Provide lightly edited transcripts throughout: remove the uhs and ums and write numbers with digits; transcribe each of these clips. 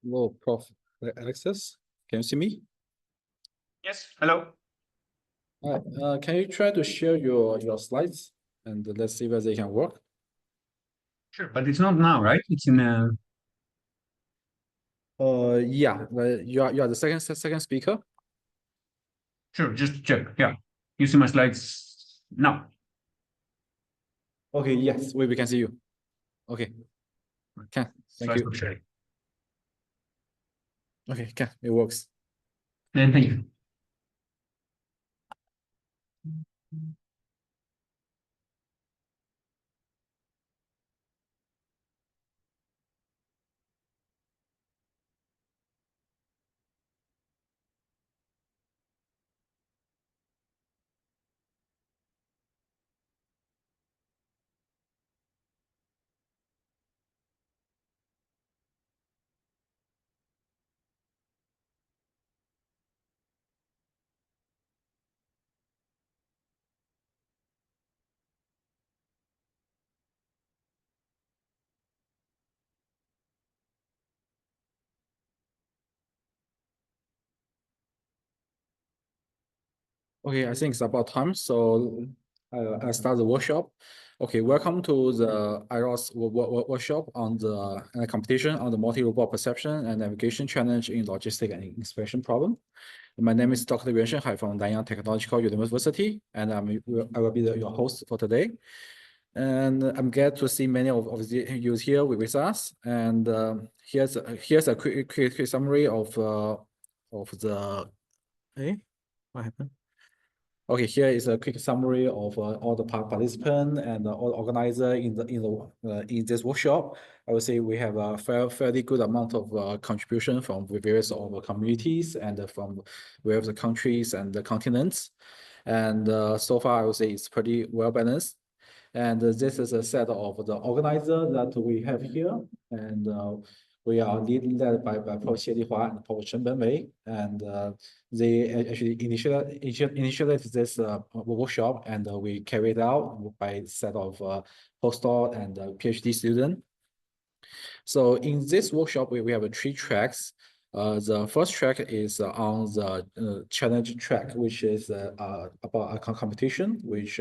Hello, Prof. Alexis. Can you see me? Yes, hello. All right. Can you try to share your slides and let's see whether they can work? Sure, but it's not now, right? It's in Yeah. You are the second speaker. Sure, just check. Yeah. You see my slides now. Okay. Yes, we can see you. Okay. Can. Thank Slides you. are sharing. Okay. Can. It works. Then thank you. Okay, I think it's about time. So I start the workshop. Okay, welcome to the IROS workshop on the competition on the multi-robot perception and navigation challenge in logistic and inspection problem. My name is Dr. Yuan Shenhai from Nanyang Technological University, and I will be your host for today. And I'm glad to see many of you here with us. And here's a quick summary of the. Hey, what happened? Okay, here is a quick summary of all the participants and all organizers in this workshop. I would say we have a fairly good amount of contribution from various of the communities and from various countries and the continents. And so far, I would say it's pretty well balanced. And this is a set of the organizer that we have here. And we are led by Prof. Xie Lihua and Prof. Chen Benwei. And they actually initiated this workshop, and we carried out by a set of postdoc and PhD students. So in this workshop, we have three tracks. The first track is on the challenge track, which is about a competition, which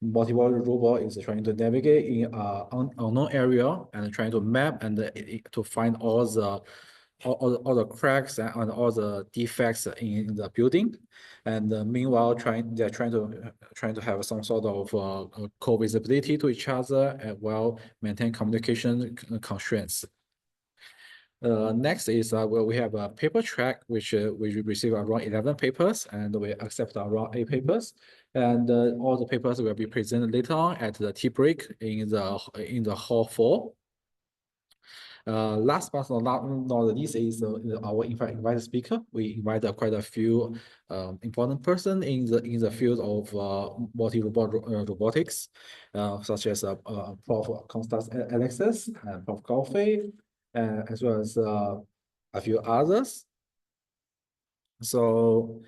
multiple robot is trying to navigate in an unknown area and trying to map and to find all the cracks and all the defects in the building. And meanwhile, they're trying to have some sort of co-visibility to each other and while maintain communication constraints. Next is where we have a paper track, which we receive around 11 papers, and we accept around 8 papers. And all the papers will be presented later on at the tea break in the hall 4. Last but not least is our invited speaker. We invited quite a few important person in the field of multi-robot robotics, such as Prof. Kostas Alexis and Prof. Gaofei, as well as a few others. So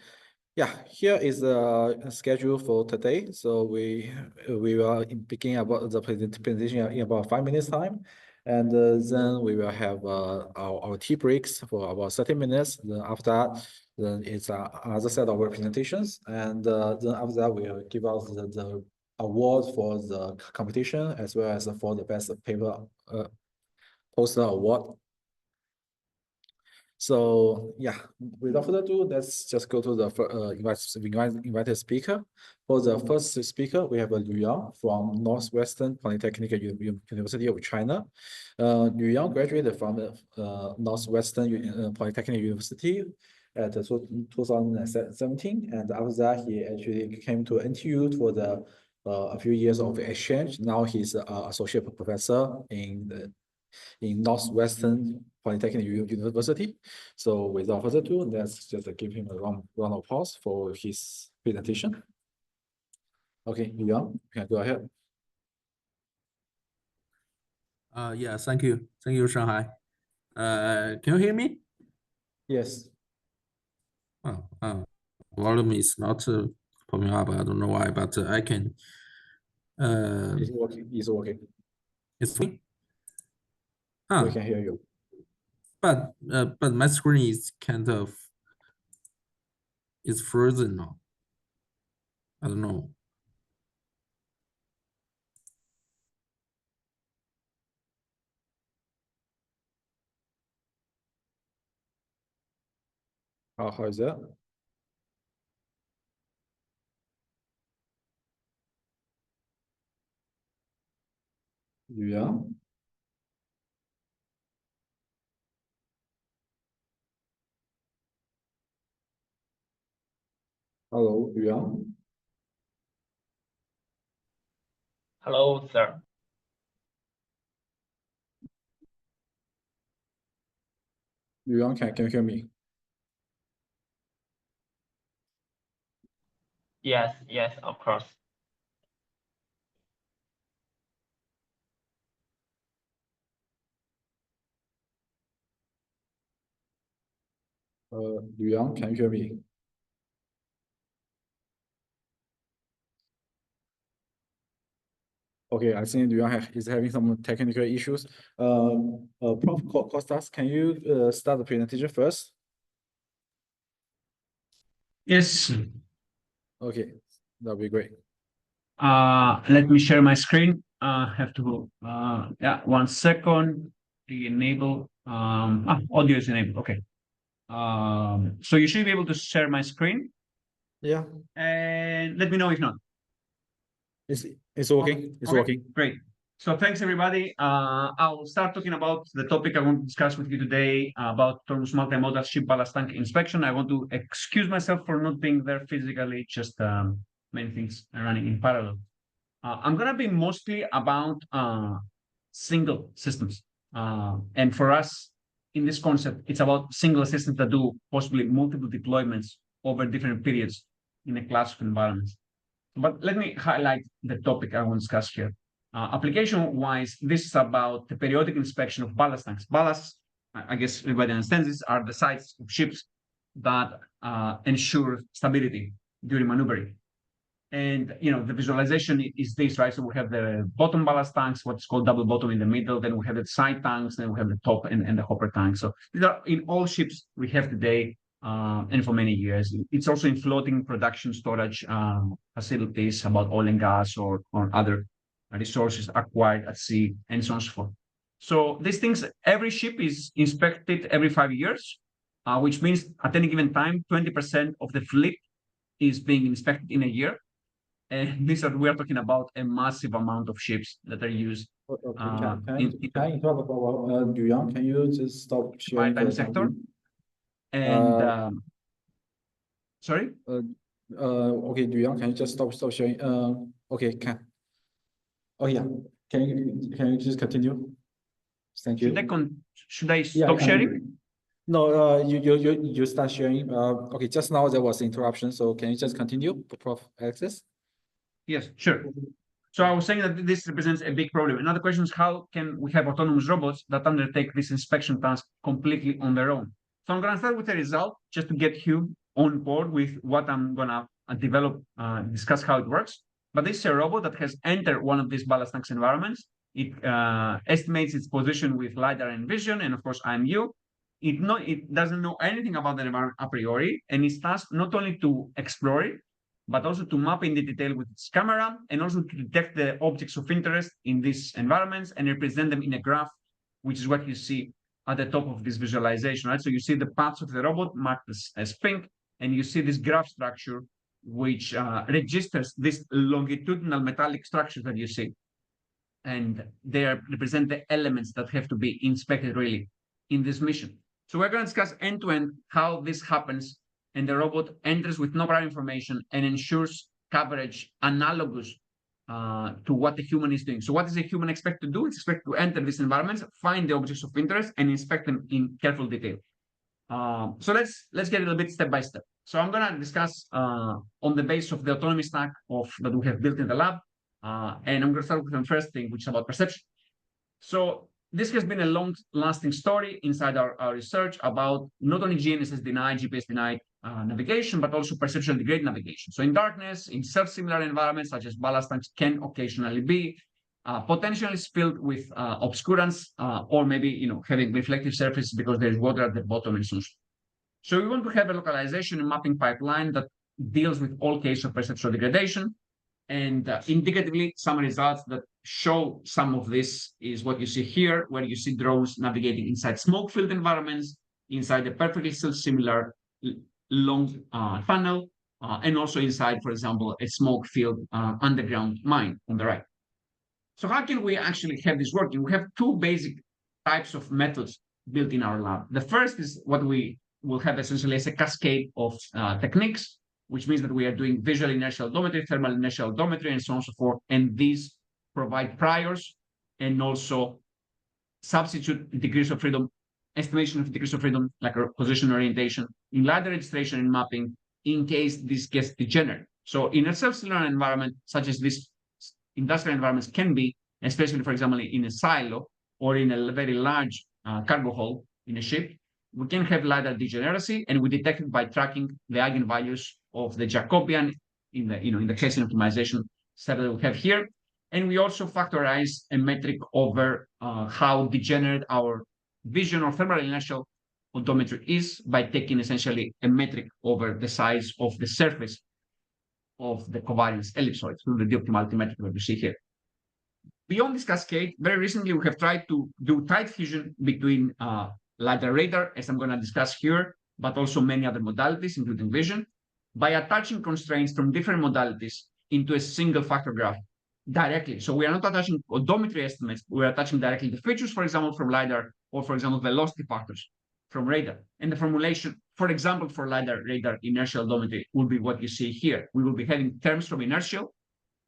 yeah, here is the schedule for today. So we will begin about the presentation in about 5 minutes time, and then we will have our tea breaks for about 30 minutes. Then after that, then it's another set of presentations, and then after that we will give out the award for the competition as well as for the best paper poster award. So yeah, without further ado, let's just go to the invited speaker. For the first speaker, we have Liu Yang from Northwestern Polytechnic University of China. Liu Yang graduated from the Northwestern Polytechnic University at 2017, and after that, he actually came to NTU for a few years of exchange. Now he's an associate professor in Northwestern Polytechnic University. So without further ado, let's just give him a round of applause for his presentation. Okay, Liu Yang, you can go ahead. Yeah, thank you. Thank you, Shanghai. Can you hear me? Yes. Volume is not popping up. I don't know why, but I can. It's working. It's working. It's me. We can hear you. But my screen is kind of frozen now. I don't know. How is that? Liu Yang? Hello, Liu Yang? Hello, sir. Liu Yang, can you hear me? Yes, of course. Liu Yang, can you hear me? Okay, I think Liu Yang is having some technical issues. Prof. Kostas, can you start the presentation first? Yes. Okay, that'll be great. Let me share my screen. Have to yeah, 1 second. Enable audio is enabled. Okay. So you should be able to share my screen. Yeah. And let me know if not. It's working. It's working. Great. So thanks everybody. I'll start talking about the topic I want to discuss with you today about autonomous multimodal ship ballast tank inspection. I want to excuse myself for not being there physically, just many things are running in parallel. I'm gonna be mostly about single systems. And for us, in this concept, it's about single systems that do possibly multiple deployments over different periods in a class of environments. But let me highlight the topic I want to discuss here. Application-wise, this is about the periodic inspection of ballast tanks. Ballasts, I guess everybody understands this, are the sides of ships that ensure stability during maneuvering. And the visualization is this, right? So we have the bottom ballast tanks, what's called double bottom in the middle. Then we have the side tanks. Then we have the top and the hopper tanks. So these are in all ships we have today, and for many years. It's also in floating production storage facilities about oil and gas or other resources acquired at sea, and so on and so forth. So these things, every ship is inspected every 5 years, which means at any given time, 20% of the fleet is being inspected in a year. And we are talking about a massive amount of ships that are used. Can I talk about Liu Yang? Can you just stop sharing maritime sector? And sorry? Okay, Liu Yang, can you just stop sharing? Okay, can. Oh yeah, can you just continue? Thank you. Should I Yeah, stop sharing? No, you start sharing. Okay, just now there was interruption, so can you just continue, Prof. Alexis? Yes, sure. So I was saying that this represents a big problem. Another question is, how can we have autonomous robots that undertake this inspection task completely on their own? So I'm going to start with a result just to get you on board with what I'm going to develop, discuss how it works. But this is a robot that has entered one of these ballast tanks environments. It estimates its position with LiDAR and vision, and of course, IMU. It doesn't know anything about the environment a priori, and it's tasked not only to explore it, but also to map in the detail with its camera, and also to detect the objects of interest in these environments and represent them in a graph, which is what you see at the top of this visualization, right? So you see the paths of the robot marked as pink, and you see this graph structure, which registers these longitudinal metallic structures that you see. And they represent the elements that have to be inspected really in this mission. So we're going to discuss end-to-end how this happens, and the robot enters with no prior information and ensures coverage analogous to what the human is doing. So what does a human expect to do? It's expected to enter these environments, find the objects of interest, and inspect them in careful detail. So let's get a little bit step by step. So I'm going to discuss on the basis of the autonomy stack that we have built in the lab. And I'm going to start with the first thing, which is about perception. So this has been a long-lasting story inside our research about not only GNSS denied, GPS denied navigation, but also perceptual degraded navigation. So in darkness, in self-similar environments such as ballast tanks can occasionally be potentially filled with obscurance, or maybe having reflective surfaces because there is water at the bottom and so on. So we want to have a localization and mapping pipeline that deals with all cases of perceptual degradation. And indicatively, some results that show some of this is what you see here, where you see drones navigating inside smoke-filled environments, inside a perfectly similar long tunnel, and also inside, for example, a smoke-filled underground mine on the right. So how can we actually have this working? We have two basic types of methods built in our lab. The first is what we will have essentially as a cascade of techniques, which means that we are doing visual inertial odometry, thermal inertial odometry, and so on and so forth. And these provide priors and also substitute degrees of freedom, estimation of degrees of freedom, like position orientation, in LiDAR registration and mapping, in case this gets degenerate. So in a self-similar environment, such as this industrial environments can be, especially, for example, in a silo or in a very large cargo hold in a ship, we can have LiDAR degeneracy, and we detect it by tracking the eigenvalues of the Jacobian in the Hessian optimization set that we have here. And we also factorize a metric over how degenerate our vision or thermal inertial odometry is by taking essentially a metric over the size of the surface of the covariance ellipsoid through the optimality metric that you see here. Beyond this cascade, very recently we have tried to do tight fusion between LiDAR radar, as I'm going to discuss here, but also many other modalities, including vision, by attaching constraints from different modalities into a single factor graph directly. So we are not attaching odometry estimates, we are attaching directly the features, for example, from LiDAR, or for example, velocity factors from radar. And the formulation, for example, for LiDAR radar inertial odometry will be what you see here. We will be having terms from inertial.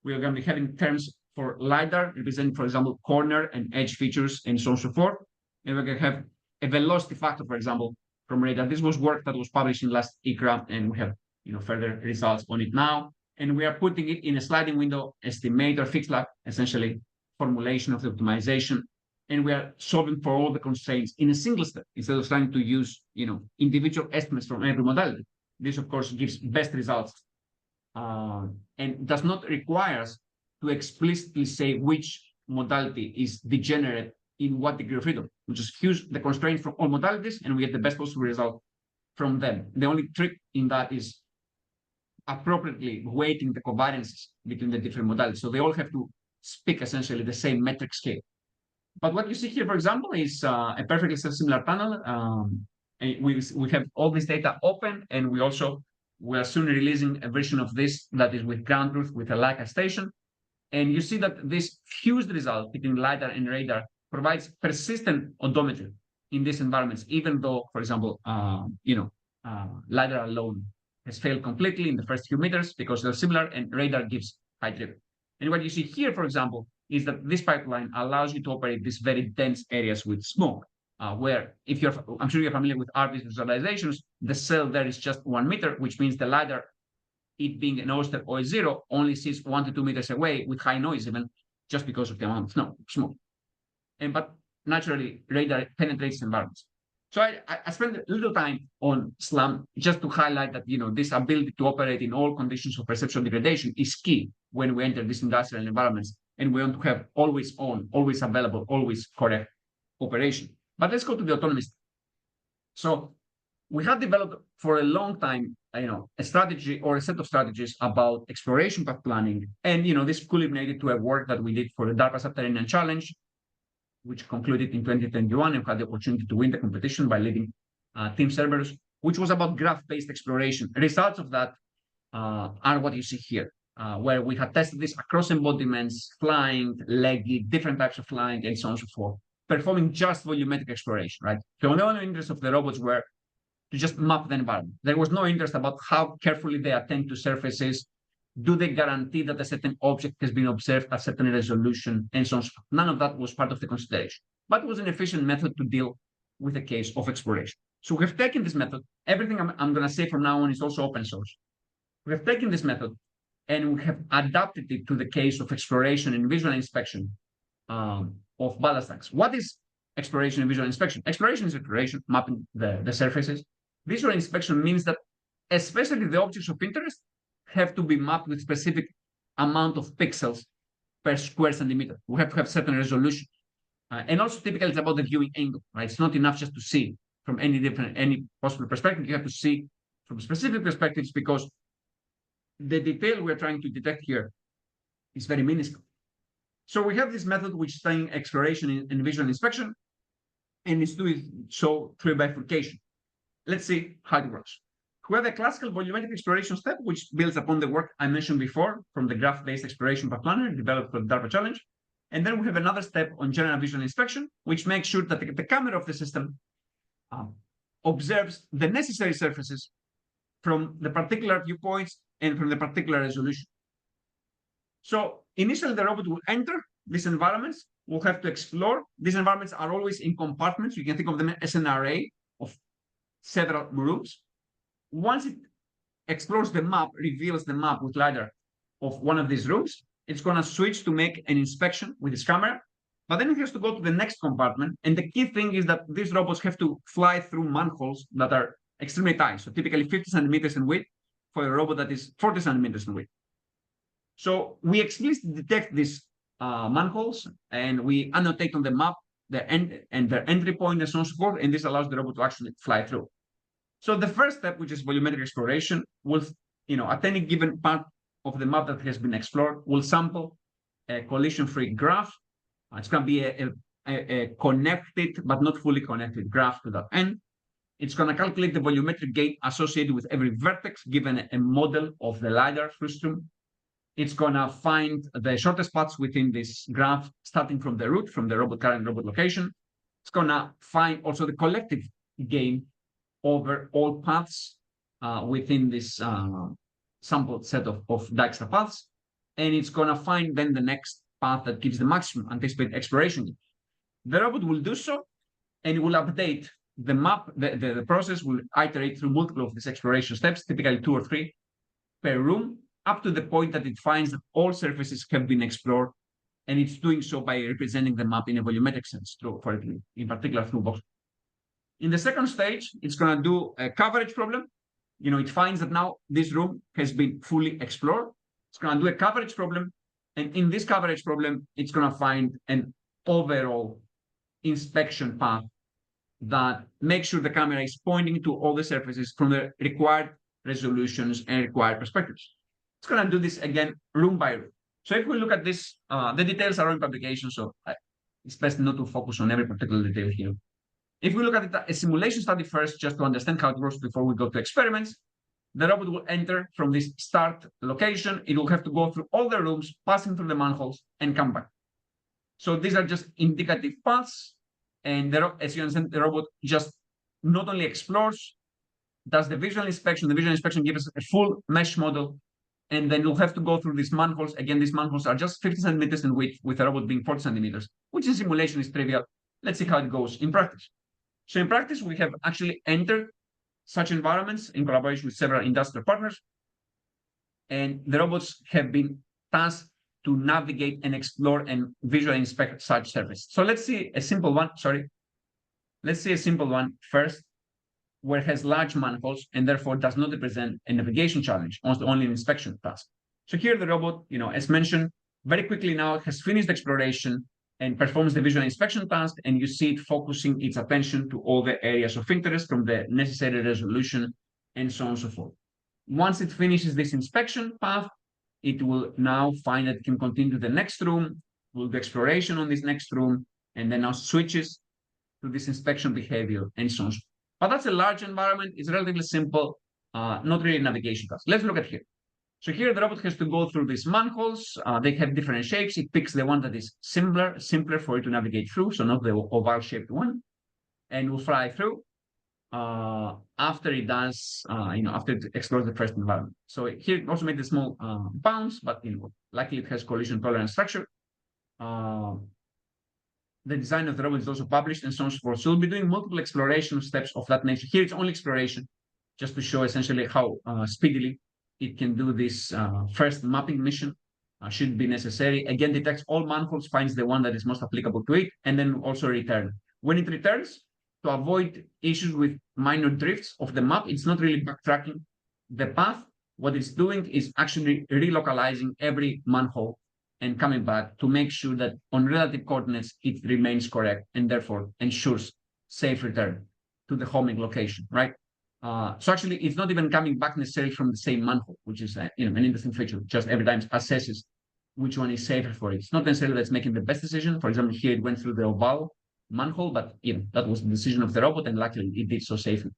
We are going to be having terms for LiDAR, representing, for example, corner and edge features, and so on and so forth. And we're going to have a velocity factor, for example, from radar. This was work that was published in last ICRA, and we have further results on it now. And we are putting it in a sliding window estimator, fixed lab, essentially formulation of the optimization. And we are solving for all the constraints in a single step instead of trying to use individual estimates from every modality. This, of course, gives best results and does not require us to explicitly say which modality is degenerate in what degree of freedom. We just use the constraints from all modalities and we get the best possible result from them. The only trick in that is appropriately weighting the covariances between the different modalities. So they all have to speak essentially the same metric scale. But what you see here, for example, is a perfectly similar tunnel. And we have all this data open, and we are soon releasing a version of this that is with ground truth with a Leica station. And you see that this fused result between LiDAR and radar provides persistent odometry in these environments, even though, for example, LiDAR alone has failed completely in the first few meters because they're similar, and radar gives high trip. And what you see here, for example, is that this pipeline allows you to operate these very dense areas with smoke, where if I'm sure you're familiar with RV visualizations, the cell there is just 1 meter, which means the LiDAR, it being an oyster or a zero, only sees 1 to 2 meters away with high noise even, just because of the amount of smoke. But naturally, radar penetrates environments. So I spent a little time on SLAM just to highlight that, this ability to operate in all conditions of perceptual degradation is key when we enter these industrial environments, and we want to have always on, always available, always correct operation. But let's go to the autonomy. So we have developed for a long time, a strategy or a set of strategies about exploration path planning. And, this culminated to a work that we did for the DARPA Subterranean Challenge, which concluded in 2021 and had the opportunity to win the competition by leading Team Cerberus, which was about graph-based exploration. Results of that are what you see here, where we had tested this across embodiments, flying, leggy, different types of flying, and so on and so forth, performing just volumetric exploration, right? The only interest of the robots were to just map the environment. There was no interest about how carefully they attend to surfaces. Do they guarantee that a certain object has been observed at a certain resolution, and so on? None of that was part of the consideration, but it was an efficient method to deal with a case of exploration. So we have taken this method. Everything I'm going to say from now on is also open source. We have taken this method and we have adapted it to the case of exploration and visual inspection of ballast tanks. What is exploration and visual inspection? Exploration is exploration, mapping the surfaces. Visual inspection means that especially the objects of interest have to be mapped with specific amount of pixels per square centimeter. We have to have certain resolution. And also typically it's about the viewing angle, right? It's not enough just to see from any possible perspective. You have to see from specific perspectives because the detail we're trying to detect here is very minuscule. So we have this method which is studying exploration and visual inspection, and it's doing so through bifurcation. Let's see how it works. We have a classical volumetric exploration step, which builds upon the work I mentioned before from the graph-based exploration path planner developed for the DARPA challenge. And then we have another step on general visual inspection, which makes sure that the camera of the system observes the necessary surfaces from the particular viewpoints and from the particular resolution. So initially, the robot will enter these environments. We'll have to explore. These environments are always in compartments. You can think of them as an array of several rooms. Once it explores the map, reveals the map with LiDAR of one of these rooms, it's going to switch to make an inspection with its camera. But then it has to go to the next compartment. And the key thing is that these robots have to fly through manholes that are extremely tight. So typically 50 centimeters in width for a robot that is 40 centimeters in width. So we explicitly detect these manholes and we annotate on the map their end and their entry point and so on and so forth. And this allows the robot to actually fly through. So the first step, which is volumetric exploration, will, at any given part of the map that has been explored, will sample a collision-free graph. It's going to be a connected but not fully connected graph to that end. It's going to calculate the volumetric gain associated with every vertex given a model of the LiDAR frustum. It's going to find the shortest paths within this graph, starting from the root, from the current robot location. It's going to find also the collective gain over all paths within this sampled set of Dijkstra paths. And it's going to find then the next path that gives the maximum anticipated exploration. The robot will do so, and it will update the map. The process will iterate through multiple of these exploration steps, typically 2 or 3 per room, up to the point that it finds that all surfaces have been explored, and it's doing so by representing the map in a volumetric sense, in particular through box. In the second stage, it's going to do a coverage problem. It finds that now this room has been fully explored. It's going to do a coverage problem, and in this coverage problem, it's going to find an overall inspection path that makes sure the camera is pointing to all the surfaces from the required resolutions and required perspectives. It's going to do this again room by room. So if we look at this, the details are in publication, so it's best not to focus on every particular detail here. If we look at a simulation study first, just to understand how it works before we go to experiments, the robot will enter from this start location. It will have to go through all the rooms, passing through the manholes, and come back. So these are just indicative paths. And as you understand, the robot just not only explores, does the visual inspection. The visual inspection gives us a full mesh model And then you'll have to go through these manholes. Again, these manholes are just 50 centimeters in width, with a robot being 40 centimeters, which in simulation is trivial. Let's see how it goes in practice. So in practice, we have actually entered such environments in collaboration with several industrial partners. And the robots have been tasked to navigate and explore and visually inspect such surface. So let's see a simple one. Let's see a simple one first, where it has large manholes and therefore does not represent a navigation challenge, only an inspection task. So here the robot, as mentioned, very quickly now has finished exploration and performs the visual inspection task, and you see it focusing its attention to all the areas of interest from the necessary resolution and so on and so forth. Once it finishes this inspection path, it will now find that it can continue to the next room, will do exploration on this next room, and then now switches to this inspection behavior and so on. But that's a large environment. It's relatively simple, not really a navigation task. Let's look at here. So here the robot has to go through these manholes. They have different shapes. It picks the one that is simpler for it to navigate through, so not the oval-shaped one, and will fly through after it does, after it explores the first environment. So here it also made a small bounce, but likely it has collision-tolerant structure. The design of the robot is also published and so on and so forth. So we'll be doing multiple exploration steps of that nature. Here it's only exploration, just to show essentially how speedily it can do this first mapping mission, should be necessary. Again, detects all manholes, finds the one that is most applicable to it, and then also return. When it returns, to avoid issues with minor drifts of the map, it's not really backtracking the path. What it's doing is actually relocalizing every manhole and coming back to make sure that on relative coordinates, it remains correct and therefore ensures safe return to the homing location, right? So actually, it's not even coming back necessarily from the same manhole, which is an interesting feature. Just every time it assesses which one is safer for it. It's not necessarily that it's making the best decision. For example, here it went through the oval manhole, but that was the decision of the robot, and luckily it did so safely.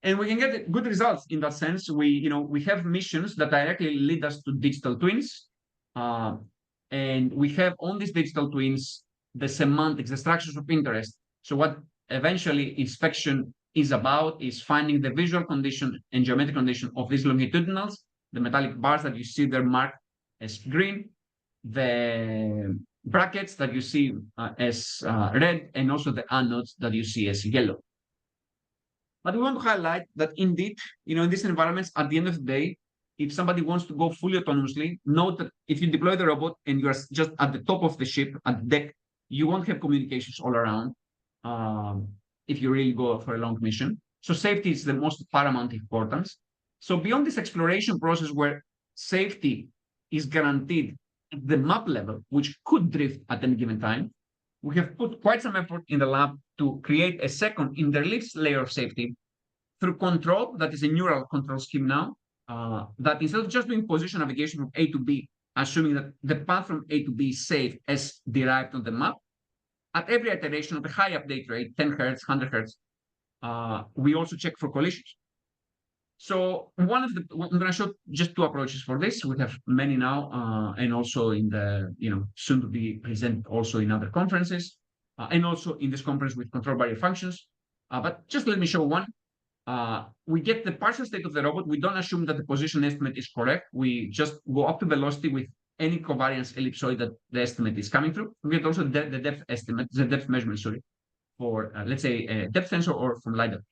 And we can get good results in that sense. We have missions that directly lead us to digital twins. And we have on these digital twins the semantics, the structures of interest. So what eventually inspection is about is finding the visual condition and geometric condition of these longitudinals, the metallic bars that you see there marked as green, the brackets that you see as red, and also the anodes that you see as yellow. But we want to highlight that indeed, in these environments, at the end of the day, if somebody wants to go fully autonomously, note that if you deploy the robot and you are just at the top of the ship, at the deck, you won't have communications all around if you really go for a long mission. So safety is the most paramount importance. So beyond this exploration process where safety is guaranteed at the map level, which could drift at any given time, we have put quite some effort in the lab to create a second interleaved layer of safety through control, that is a neural control scheme now, that instead of just doing position navigation from A to B, assuming that the path from A to B is safe as derived on the map, at every iteration of a high update rate, 10 Hertz, 100 Hertz, we also check for collisions. So I'm going to show just two approaches for this. We have many now, and also in the, soon to be presented also in other conferences, and also in this conference with control barrier functions. But just let me show one. We get the partial state of the robot. We don't assume that the position estimate is correct. We just go up to velocity with any covariance ellipsoid that the estimate is coming through. We get also the depth estimate, the depth measurement, sorry, for, let's say, a depth sensor or from LiDAR.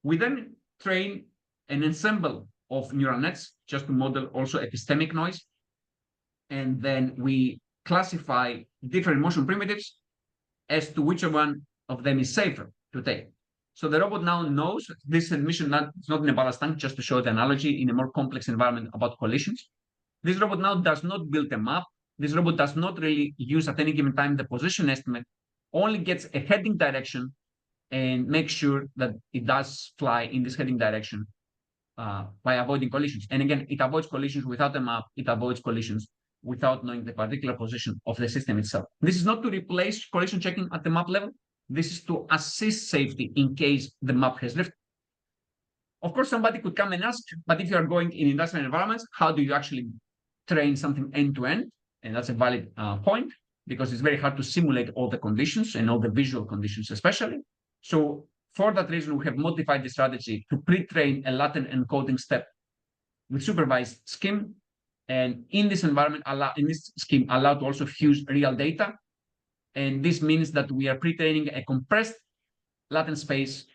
We then train an ensemble of neural nets just to model also epistemic noise. And then we classify different motion primitives as to which one of them is safer to take. So the robot now knows this mission, it's not in a ballast tank, just to show the analogy in a more complex environment about collisions. This robot now does not build a map. This robot does not really use at any given time the position estimate, only gets a heading direction and makes sure that it does fly in this heading direction by avoiding collisions. And again, it avoids collisions without a map. It avoids collisions without knowing the particular position of the system itself. This is not to replace collision checking at the map level. This is to assist safety in case the map has drifted. Of course, somebody could come and ask, but if you are going in industrial environments, how do you actually train something end-to-end? And that's a valid point, because it's very hard to simulate all the conditions and all the visual conditions especially. So for that reason, we have modified the strategy to pre-train a latent encoding step with supervised scheme. And in this environment, in this scheme, allowed to also fuse real data. And this means that we are pre-training a compressed latent space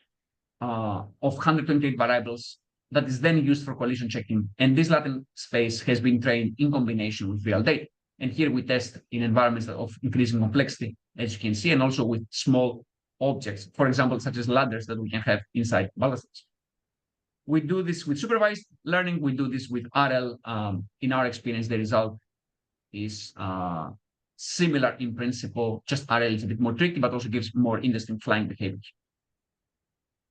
of 128 variables that is then used for collision checking. And this latent space has been trained in combination with real data. And here we test in environments of increasing complexity, as you can see, and also with small objects, for example, such as ladders that we can have inside ballasts. We do this with supervised learning. We do this with RL. In our experience, the result is similar in principle. Just RL is a bit more tricky, but also gives more interesting flying behaviors.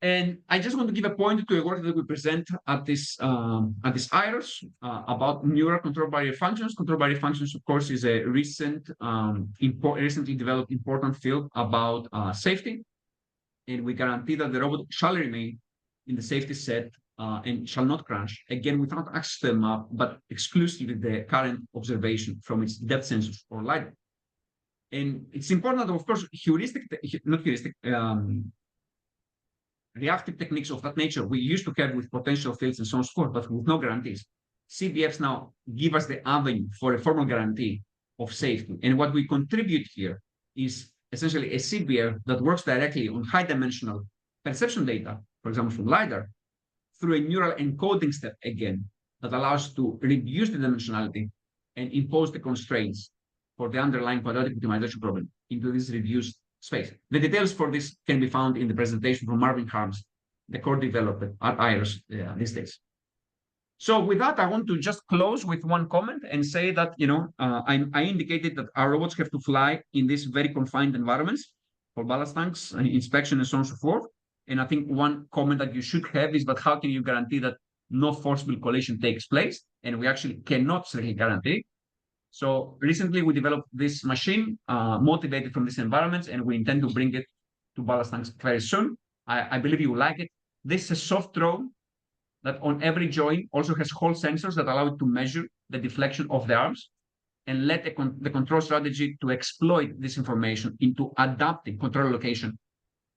And I just want to give a point to a work that we present at this IROS about neural control barrier functions. Control barrier functions, of course, is a recently developed important field about safety. And we guarantee that the robot shall remain in the safety set and shall not crash, again, without access to the map, but exclusively the current observation from its depth sensors or LiDAR. And it's important that, of course, reactive techniques of that nature we used to have with potential fields and so on and so forth, but with no guarantees. CBFs now give us the avenue for a formal guarantee of safety. And what we contribute here is essentially a CBF that works directly on high-dimensional perception data, for example, from LiDAR, through a neural encoding step again that allows to reduce the dimensionality and impose the constraints for the underlying quadratic optimization problem into this reduced space. The details for this can be found in the presentation from Marvin Harms, the core developer at IROS these days. So with that, I want to just close with one comment and say that, I indicated that our robots have to fly in these very confined environments for ballast tanks, inspection, and so on and so forth. And I think one comment that you should have is, but how can you guarantee that no forcible collision takes place? And we actually cannot certainly guarantee. So recently we developed this machine motivated from these environments, and we intend to bring it to ballast tanks very soon. I believe you will like it. This is a soft drone that on every joint also has Hall sensors that allow it to measure the deflection of the arms and let the control strategy to exploit this information into adapting control location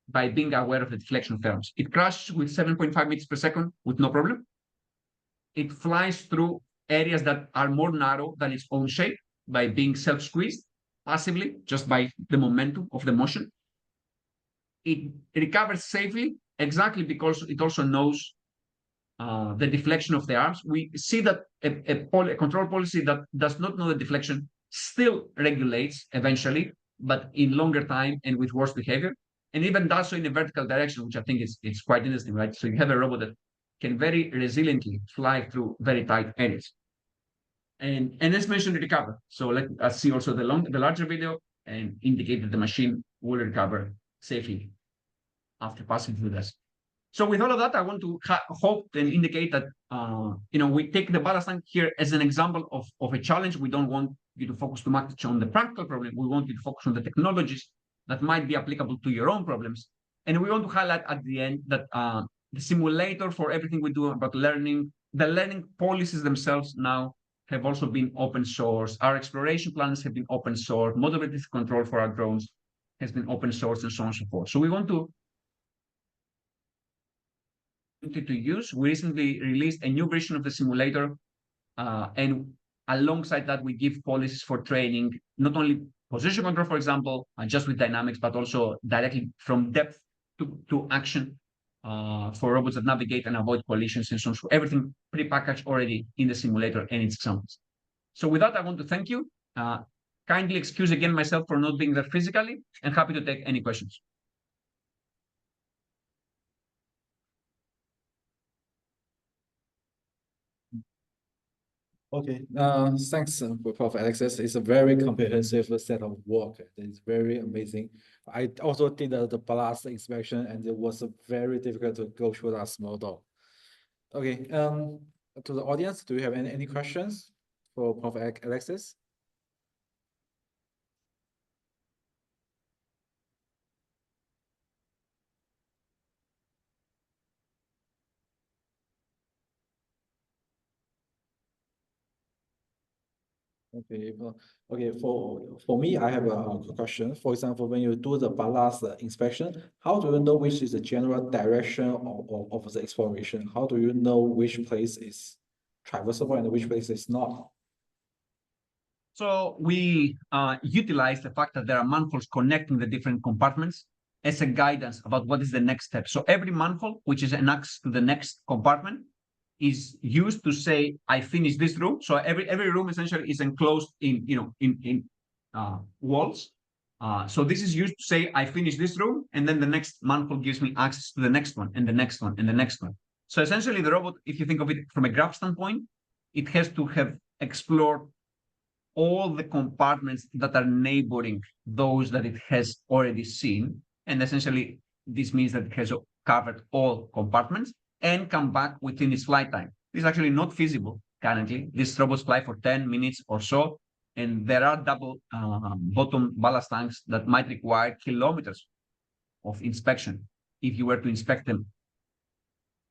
by being aware of the deflection of the arms. It crashes with 7.5 meters per second with no problem. It flies through areas that are more narrow than its own shape by being self-squeezed passively, just by the momentum of the motion. It recovers safely exactly because it also knows the deflection of the arms. We see that a control policy that does not know the deflection still regulates eventually, but in longer time and with worse behavior, and even does so in a vertical direction, which I think is quite interesting, right? So you have a robot that can very resiliently fly through very tight areas. And as mentioned, recover. So let's see also the larger video and indicate that the machine will recover safely after passing through this. So with all of that, I want to hope and indicate that we take the ballast tank here as an example of a challenge. We don't want you to focus too much on the practical problem. We want you to focus on the technologies that might be applicable to your own problems. And we want to highlight at the end that the simulator for everything we do about learning, the learning policies themselves now have also been open source. Our exploration plans have been open source. Model-based control for our drones has been open source, and so on and so forth. So we want to use. We recently released a new version of the simulator, and alongside that, we give policies for training, not only position control, for example, just with dynamics, but also directly from depth to action for robots that navigate and avoid collisions and so on. So everything pre-packaged already in the simulator and its examples. So with that, I want to thank you. Kindly excuse again myself for not being there physically, and happy to take any questions. Okay, thanks, Prof. Alexis. It's a very comprehensive set of work. It's very amazing. I also did the ballast inspection, and it was very difficult to go through that small door. Okay, to the audience, do you have any questions for Prof. Alexis? Okay, for me, I have a question. For example, when you do the ballast inspection, how do you know which is the general direction of the exploration? How do you know which place is traversable and which place is not? So we utilize the fact that there are manifolds connecting the different compartments as a guidance about what is the next step. So every manifold, which is an access to the next compartment, is used to say, I finished this room. So every room essentially is enclosed in walls. So this is used to say, I finished this room, and then the next manifold gives me access to the next one, and the next one, and the next one. So essentially the robot, if you think of it from a graph standpoint, it has to have explored all the compartments that are neighboring those that it has already seen. And essentially, this means that it has covered all compartments and come back within its flight time. This is actually not feasible currently. These robots fly for 10 minutes or so, and there are double bottom ballast tanks that might require kilometers of inspection if you were to inspect them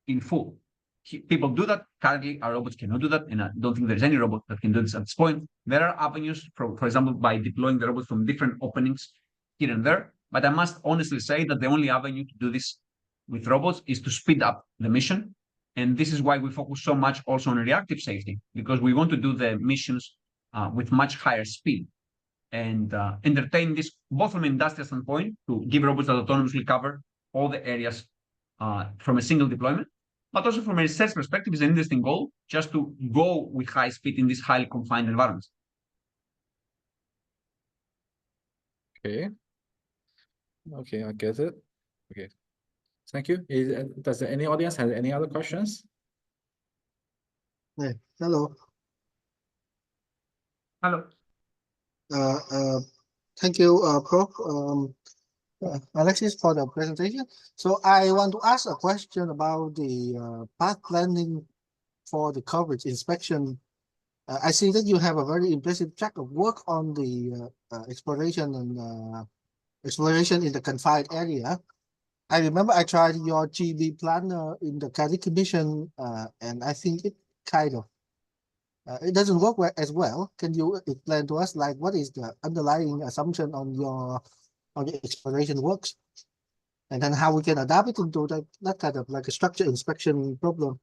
in full. People do that. Currently, our robots cannot do that, and I don't think there's any robot that can do this at this point. There are avenues, for example, by deploying the robots from different openings here and there. But I must honestly say that the only avenue to do this with robots is to speed up the mission. And this is why we focus so much also on reactive safety, because we want to do the missions with much higher speed and entertain this both from an industrial standpoint to give robots that autonomously cover all the areas from a single deployment. But also from a research perspective, is an interesting goal just to go with high speed in these highly confined environments. Okay. Okay, I get it. Okay. Thank you. Does any audience have any other questions? Hey, hello. Hello. Thank you, Prof. Alexis, for the presentation. So I want to ask a question about the path planning for the coverage inspection. I see that you have a very impressive track of work on the exploration and exploration in the confined area. I remember I tried your GB planner in the Caddy Commission, and I think it kind of it doesn't work as well. Can you explain to us like what is the underlying assumption on your exploration works, and then how we can adapt it into that kind of like a structure inspection problem?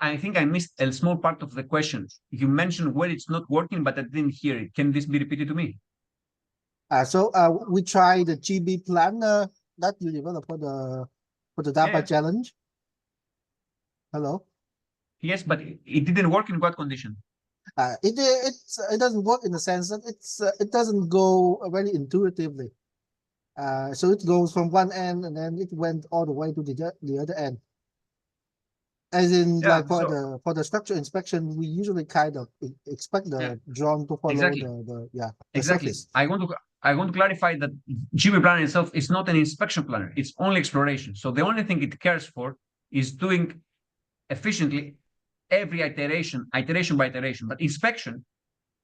I think I missed a small part of the question. You mentioned where it's not working, but I didn't hear it. Can this be repeated to me? So we tried the GB planner that you developed for the DAPA Yeah. challenge. Hello. Yes, but it didn't work in what condition? It doesn't work in the sense that it doesn't go very intuitively. So it goes from one end and then it went all the way to the other end. As in, Yeah, like for the structure inspection, we usually kind of expect the drone to follow exactly. the Exactly. surface. I want to clarify that GB planner itself is not an inspection planner. It's only exploration. So the only thing it cares for is doing efficiently every iteration by iteration. But inspection,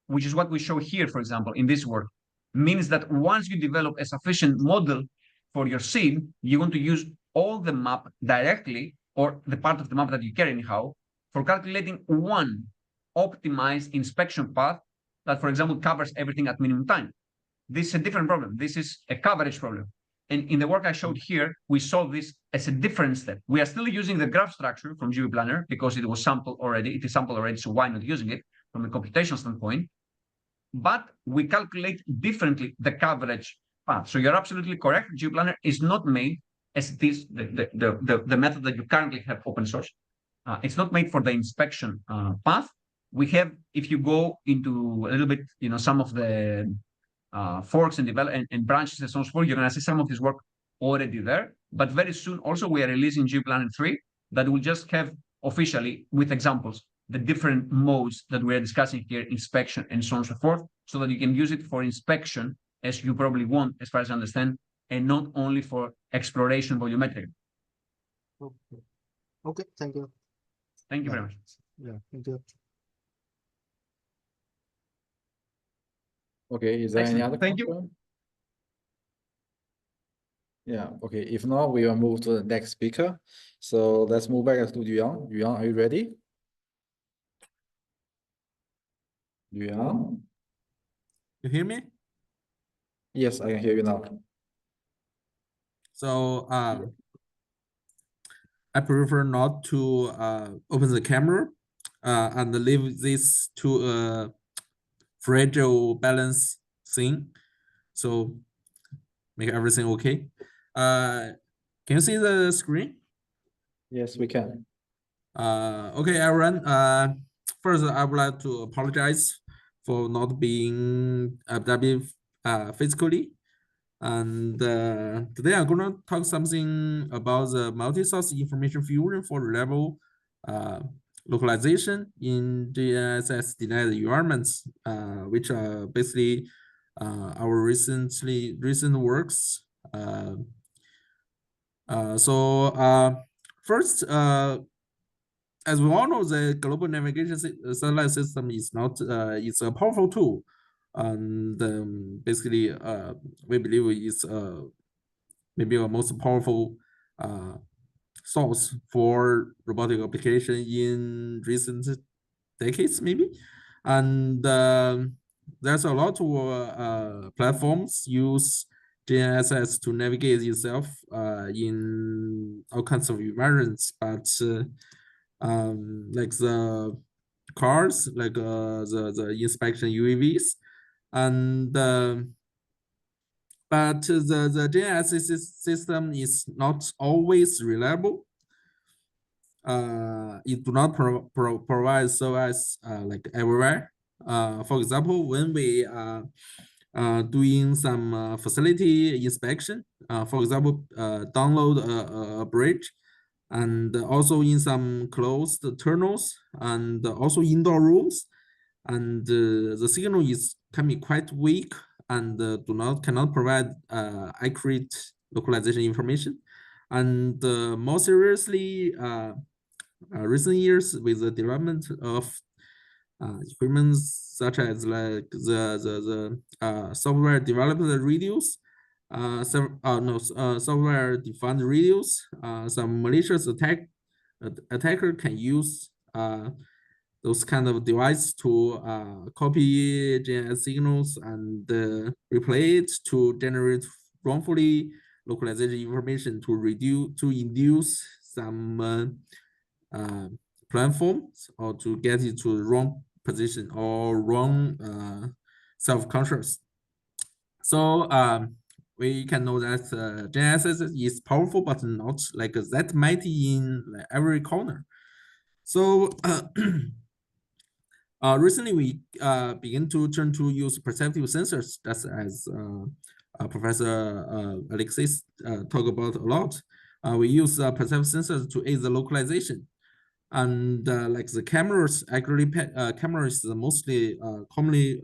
which is what we show here, for example, in this work, means that once you develop a sufficient model for your scene, you want to use all the map directly, or the part of the map that you carry anyhow, for calculating one optimized inspection path that, for example, covers everything at minimum time. This is a different problem. This is a coverage problem. And in the work I showed here, we solve this as a different step. We are still using the graph structure from GB Planner because it was sampled already. It is sampled already, so why not using it from a computational standpoint? But we calculate differently the coverage path. So you're absolutely correct. GB Planner is not made as it is the method that you currently have open source. It's not made for the inspection path. We have, if you go into a little bit, some of the forks and develop and branches and so forth, you're going to see some of this work already there. But very soon, also, we are releasing GB Planner 3 that will just have officially with examples the different modes that we are discussing here, inspection and so on and so forth, so that you can use it for inspection as you probably want, as far as I understand, and not only for exploration volumetric. Okay, thank you. Thank you very much. Yeah, thank you. Okay, is there any Excellent. other Thank you. question? Yeah, okay. If not, we will move to the next speaker. So let's move back to Guillaume. Guillaume, are you ready? Guillaume? You hear me? Yes, I can hear you now. So I prefer not to open the camera and leave this to a fragile balance thing. So make everything okay. Can you see the screen? Yes, we can. Okay, everyone. First, I would like to apologize for not being adaptive physically. And today I'm going to talk something about the multi-source information fusion for reliable localization in GNSS denied environments, which are basically our recent works. First, as we all know, the global navigation satellite system is not it's a powerful tool, and basically we believe it's maybe a most powerful source for robotic application in recent decades, maybe. And there's a lot of platforms use GNSS to navigate itself in all kinds of environments, but like the cars, like the inspection UAVs, and but the GNSS system is not always reliable. It do not provide service like everywhere. For example, when we are doing some facility inspection, for example, download a bridge, and also in some closed tunnels, and also indoor rooms, and the signal can be quite weak and cannot provide accurate localization information. And more seriously, recent years with the development of equipment such as like the software developed radios, software defined radios, some malicious attacker can use those kind of device to copy GNSS signals and replay it to generate wrongfully localization information to induce some platforms or to get it to the wrong position or wrong self-conscious. So we can know that GNSS is powerful, but not like that mighty in like every corner. So recently we begin to turn to use perceptive sensors, just as Professor Alexis talked about a lot. We use perceptive sensors to aid the localization. And like the cameras, actually cameras are mostly commonly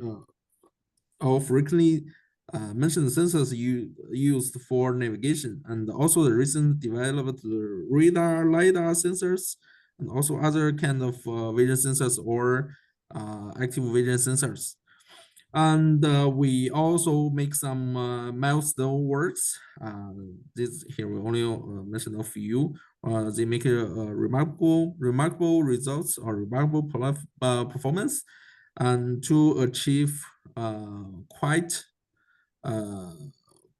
or frequently mentioned sensors used for navigation, and also the recent developed radar, LiDAR sensors, and also other kind of vision sensors or active vision sensors. And we also make some milestone works. This here we only mention a few. They make remarkable results or remarkable performance, and to achieve quite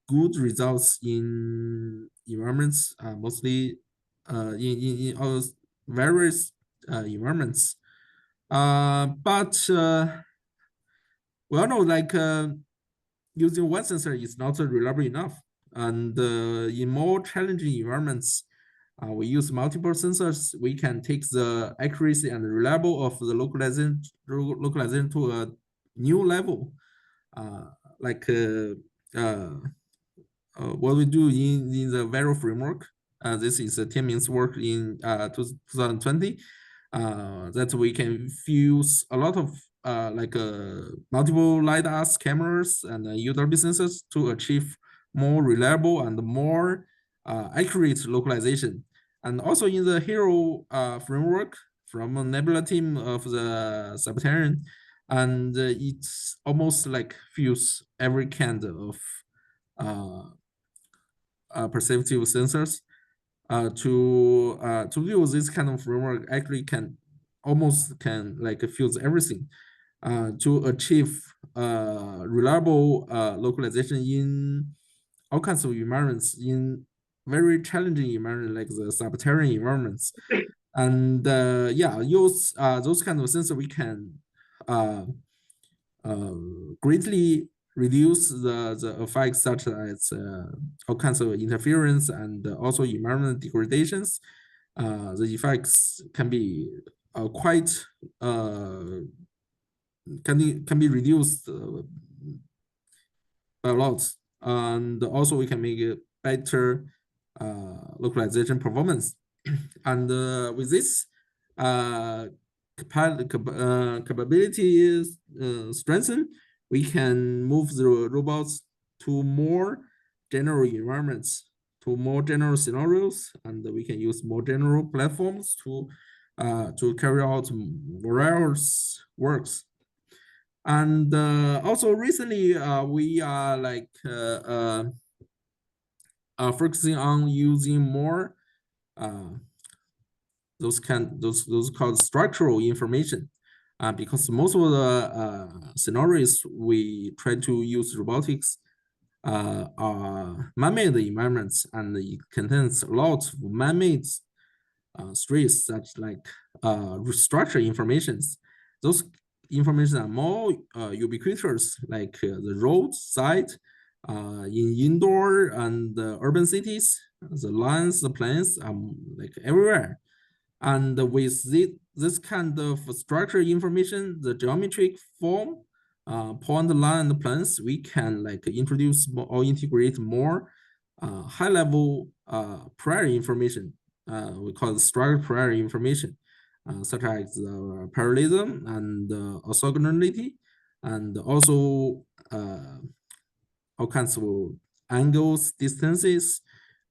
good results in environments, mostly in all various environments. But we all know like using one sensor is not reliable enough, and in more challenging environments, we use multiple sensors. We can take the accuracy and reliable of the localization to a new level, like what we do in the Vero framework. This is Tianming's work in 2020. That we can fuse a lot of multiple LiDARs, cameras, and UWB sensors to achieve more reliable and more accurate localization. And also in the HERO framework from a Nebula team of the Sartoretti, and it's almost like fuse every kind of perceptive sensors. To use this kind of framework actually can like fuse everything to achieve reliable localization in all kinds of environments, in very challenging environments like the subterranean environments. And yeah, use those kind of sensors, we can greatly reduce the effects such as all kinds of interference and also environmental degradations. The effects can be quite can be reduced by a lot, and also we can make a better localization performance. And with this capability is strengthened, we can move the robots to more general environments, to more general scenarios, and we can use more general platforms to carry out various works. And also recently, we are like focusing on using more those called structural information, because most of the scenarios we try to use robotics are man-made environments, and it contains a lot of man-made stress, such like structure informations. Those information are more ubiquitous, like the road side in indoor and urban cities. The lines, the planes are like everywhere. And with this kind of structure information, the geometric form, point, line, and planes, we can like introduce more, or integrate more high-level prior information. We call it structured prior information, such as parallelism and orthogonality, and also all kinds of angles, distances.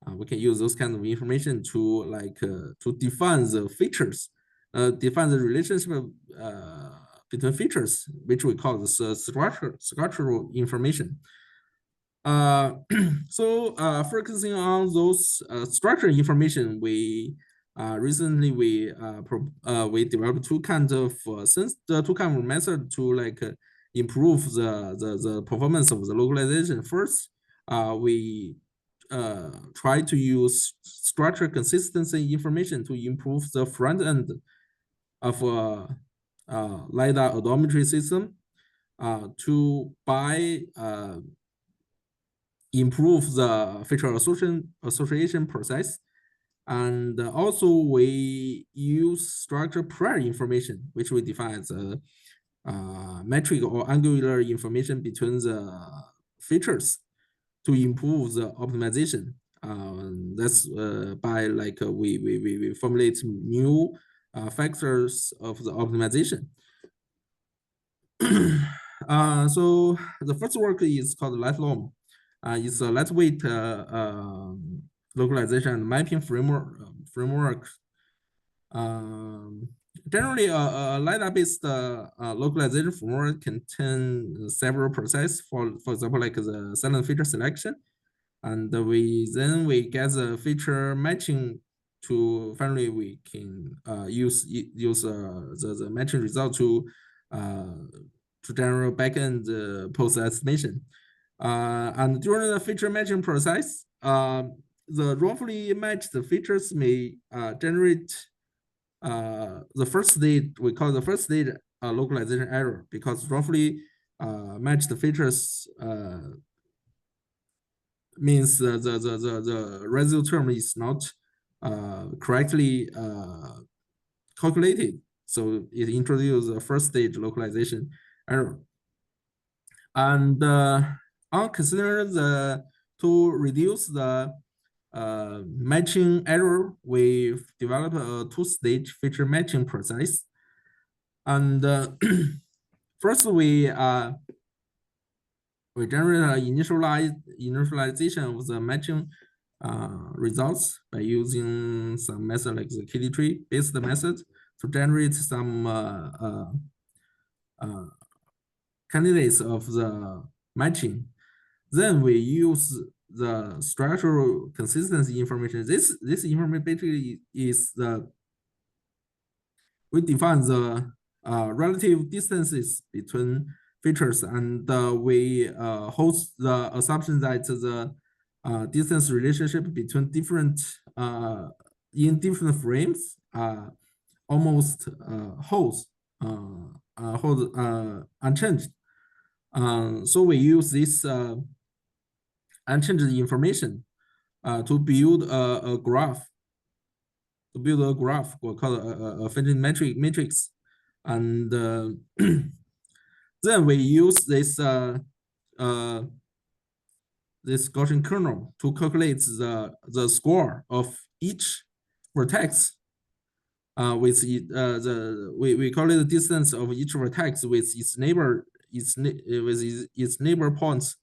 We can use those kind of information to like to define the features, define the relationship between features, which we call the structural information. So focusing on those structural information, we recently we developed two kinds of method to like improve the performance of the localization. First, we try to use structure consistency information to improve the front end of LiDAR odometry system to improve the feature association process. And also we use structure prior information, which we define as metric or angular information between the features to improve the optimization. That's by like we formulate new factors of the optimization. So the first work is called Lightlome. It's a lightweight localization and mapping framework. Generally, a LiDAR-based localization framework contains several processes. For example, like the silent feature selection, and we get the feature matching to finally we can use the matching result to generate backend post estimation. And during the feature matching process, the roughly matched features may generate the first stage. We call the first stage localization error, because roughly matched features means the residual term is not correctly calculated, so it introduces a first stage localization error. And on consider to reduce the matching error, we develop a two-stage feature matching process. And first we generate an initialization of the matching results by using some method like the kitty tree based method to generate some candidates of the matching. Then we use the structural consistency information. This information basically is we define the relative distances between features, and we host the assumption that the distance relationship between different in different frames almost hold unchanged. So we use this unchanged information to build a graph. To build a graph called a finite matrix, and then we use this this Gaussian kernel to calculate the score of each vertex. With we call it the distance of each vertex with its neighbor its neighbor points,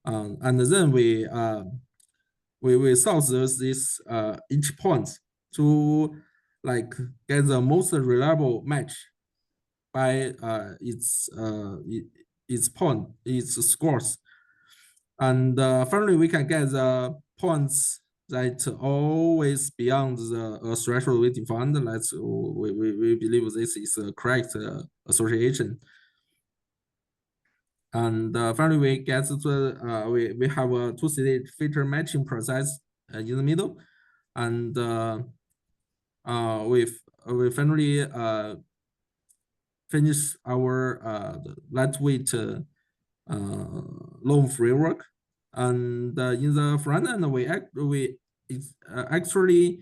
and then we solve this each point to like get the most reliable match by its scores, and finally we can get the points that always beyond the threshold we defined. We believe this is a correct association. And finally, we get to we have a two-stage feature matching process in the middle, and we finally finish our lightweight loan framework. And in the front end, we actually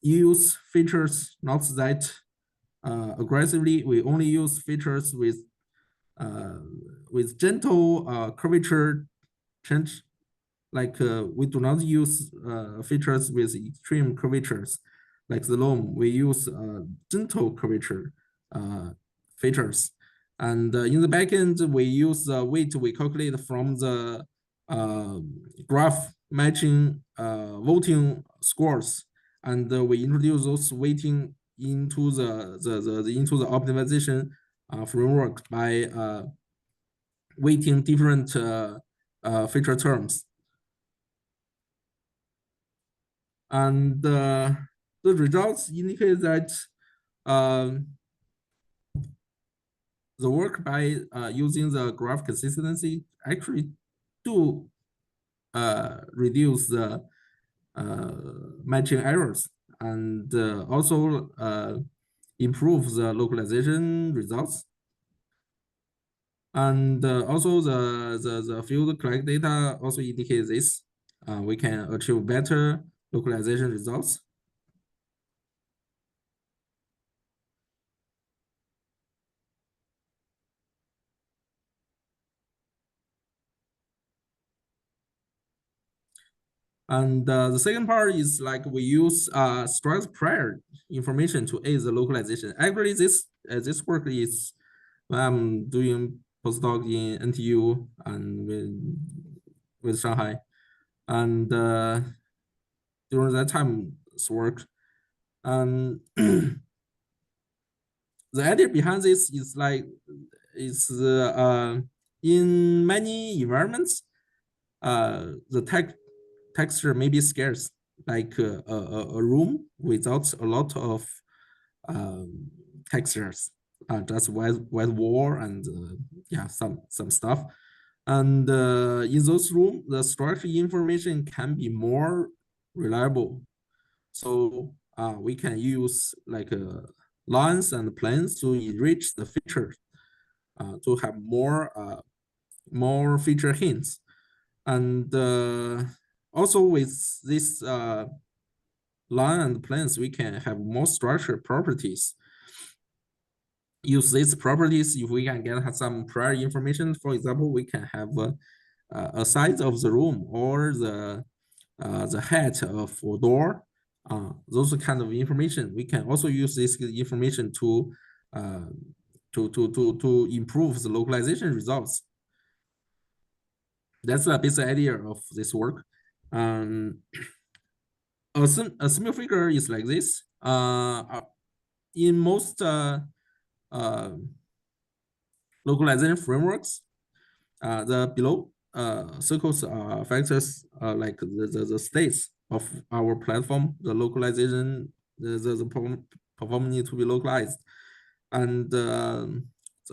use features not that aggressively. We only use features with gentle curvature change. Like we do not use features with extreme curvatures, like the loam. We use gentle curvature features. And in the backend, we use the weight we calculate from the graph matching voting scores, and we introduce those weighting into the optimization framework by weighting different feature terms. And the results indicate that the work by using the graph consistency actually do reduce the matching errors, and also improve the localization results. And also the field collect data also indicates this. We can achieve better localization results. And the second part is like we use struct prior information to aid the localization. Actually, this work is when I'm doing postdoc in NTU and with Shanghai, and during that time's work, and the idea behind this is like in many environments, the texture may be scarce, like a room without a lot of textures, just white wall and yeah, some stuff. And in those rooms, the structure information can be more reliable. So we can use like lines and planes to enrich the features to have more feature hints. And also with this line and planes, we can have more structured properties. Use these properties if we can get some prior information. For example, we can have a size of the room or the height of a door. Those kind of information. We can also use this information to improve the localization results. That's the basic idea of this work. A simple figure is like this. In most localization frameworks, the below circles are factors like the states of our platform, the localization, the performance need to be localized, and the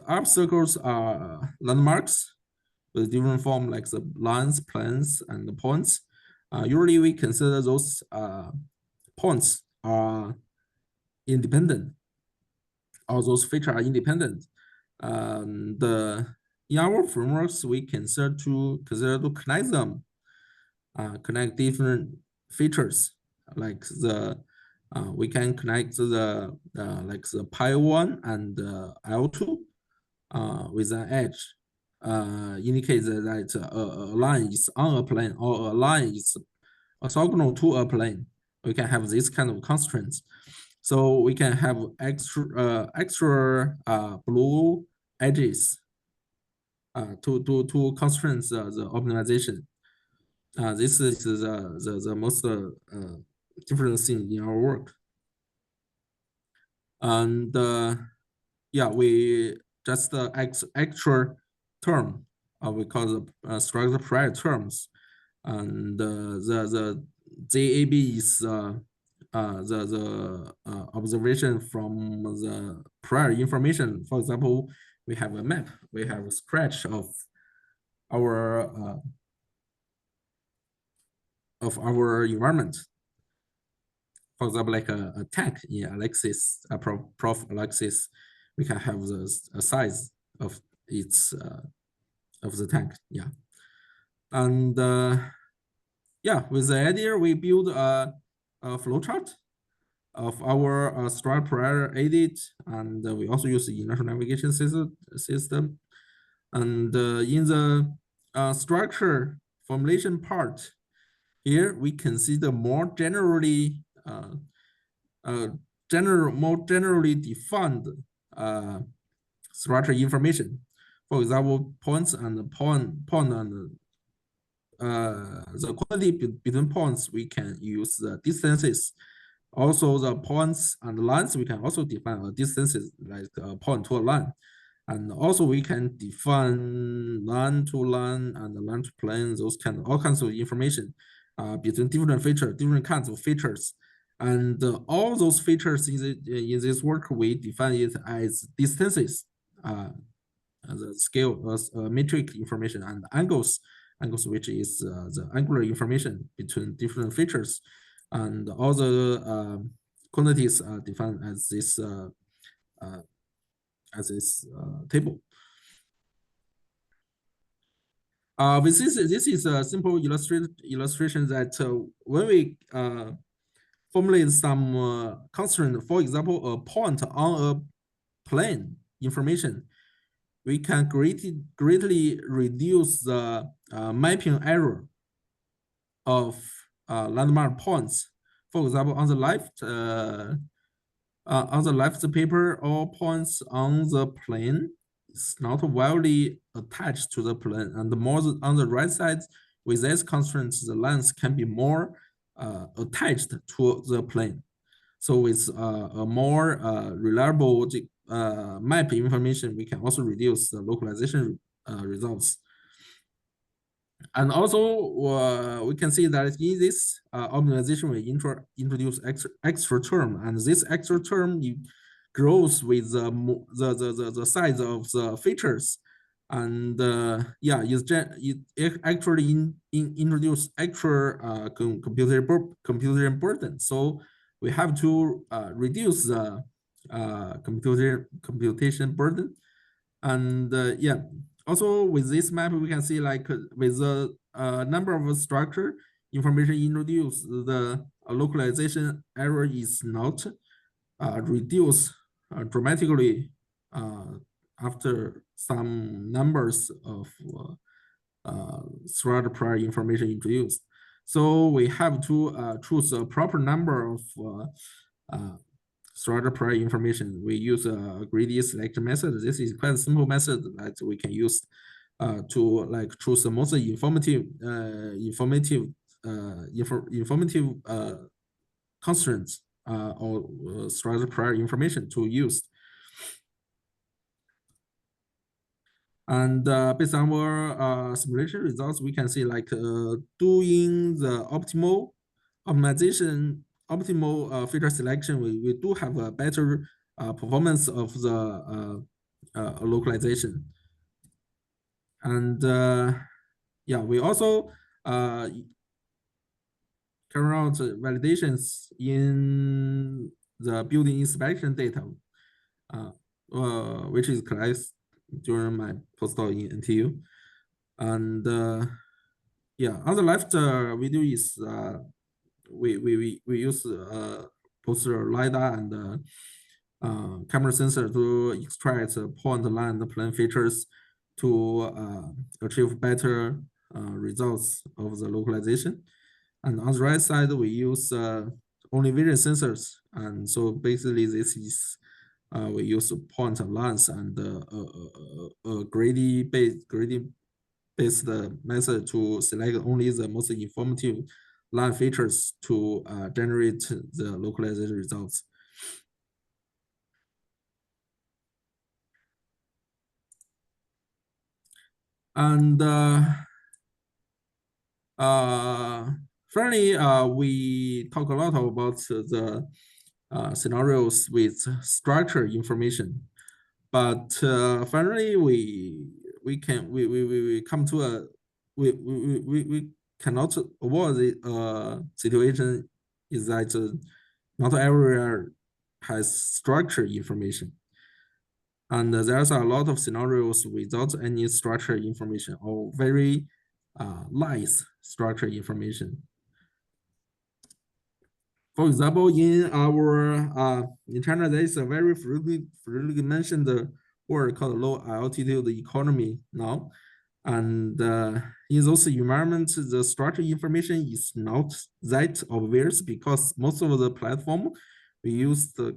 up circles are landmarks with different form, like the lines, planes, and the points. Usually we consider those points are independent, or those features are independent. In our frameworks, we consider to connect them, connect different features, like we can connect the like the pi1 and L2 with an edge, indicates that a line is on a plane or a line is orthogonal to a plane. We can have this kind of constraints. So we can have extra blue edges to constrain the optimization. This is the most different thing in our work. And yeah, we just the extra term we call the structure prior terms, and the ZAB is the observation from the prior information. For example, we have a map, we have a scratch of our environment. For example, like a tank in Alexis, Prof Alexis, we can have the size of its of the tank. Yeah, and yeah, with the idea we build a flowchart of our structure prior edit, and we also use the inertial navigation system. And in the structure formulation part, here we consider more generally more generally defined structure information. For example, points and point and the quantity between points, we can use the distances. Also, the points and lines, we can also define distances like a point to a line. And also we can define line to line and line to plane, those all kinds of information between different features, different kinds of features. And all those features in this work, we define it as distances, the scale, metric information, and angles, which is the angular information between different features. And all the quantities are defined as this table. This is a simple illustration that when we formulate some constraint, for example, a point on a plane information, we can greatly reduce the mapping error of landmark points. For example, on the left paper, all points on the plane is not wildly attached to the plane, and the more on the right side, with this constraint, the lines can be more attached to the plane. So with a more reliable map information, we can also reduce the localization results. And also, we can see that in this optimization, we introduce extra term, and this extra term grows with the size of the features, and yeah, it actually introduce extra computing burden. So we have to reduce the computation burden, and yeah. Also, with this map, we can see like with the number of structure information introduced, the localization error is not reduced dramatically after some numbers of structure prior information introduced. So we have to choose a proper number of structure prior information. We use a greedy selection method. This is quite a simple method that we can use to like choose the most informative constraints or structure prior information to use. And based on our simulation results, we can see like doing the optimal feature selection, we do have a better performance of the localization. And yeah, we also carry out validations in the building inspection data, which is collected during my postdoc in NTU. And yeah, on the left video is we use both LiDAR and camera sensor to extract point, line, and plane features to achieve better results of the localization. And on the right side, we use only vision sensors. And so basically this is, we use point and lines and gradient-based method to select only the most informative line features to generate the localization results. And finally, we talk a lot about the scenarios with structure information, but finally we come to a we cannot avoid the situation is that not everywhere has structure information. And there's a lot of scenarios without any structure information or very light structure information. For example, in our in China, there is a very frequently mentioned word called low altitude economy now. And in those environments, the structure information is not that obvious because most of the platform we use are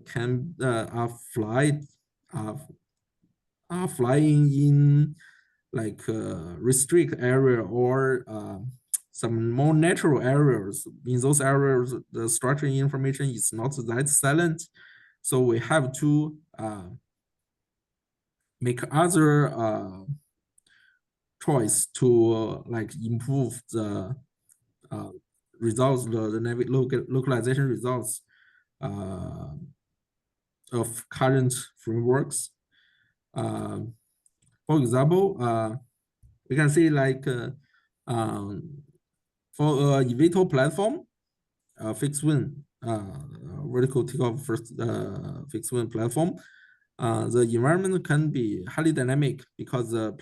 flying in like restrict area or some more natural areas. In those areas, the structure information is not that silent. So we have to make other choice to like improve the results, the localization results of current frameworks. For example, we can see like for eVTOL platform, fixed wing, vertical takeoff first fixed wing platform, the environment can be highly dynamic because the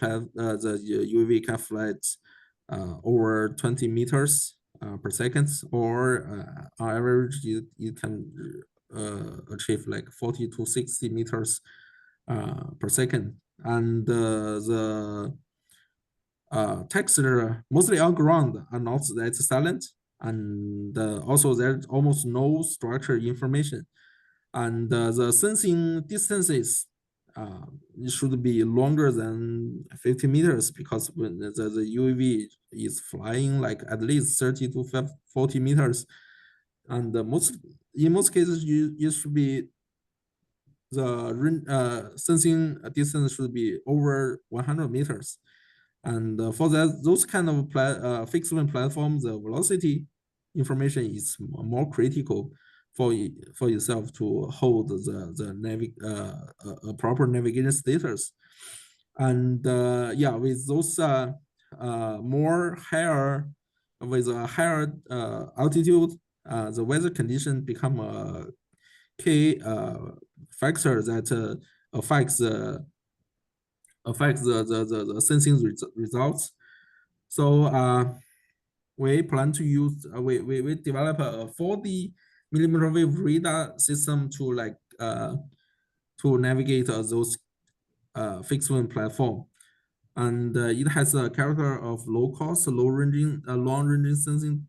UAV can fly over 20 meters per second, or on average, it can achieve like 40 to 60 meters per second. And the texture mostly on ground are not that silent, and also there's almost no structure information. And the sensing distances should be longer than 50 meters because when the UAV is flying like at least 30 to 40 meters, and in most cases it should be the sensing distance should be over 100 meters. And for those kind of fixed wing platforms, the velocity information is more critical for yourself to hold the proper navigation status. And yeah, with those with a higher altitude, the weather condition become a key factor that affects the sensing results. So we plan to use we develop a 40 millimeter wave radar system to like to navigate those fixed wing platform, and it has a character of low cost, long ranging sensing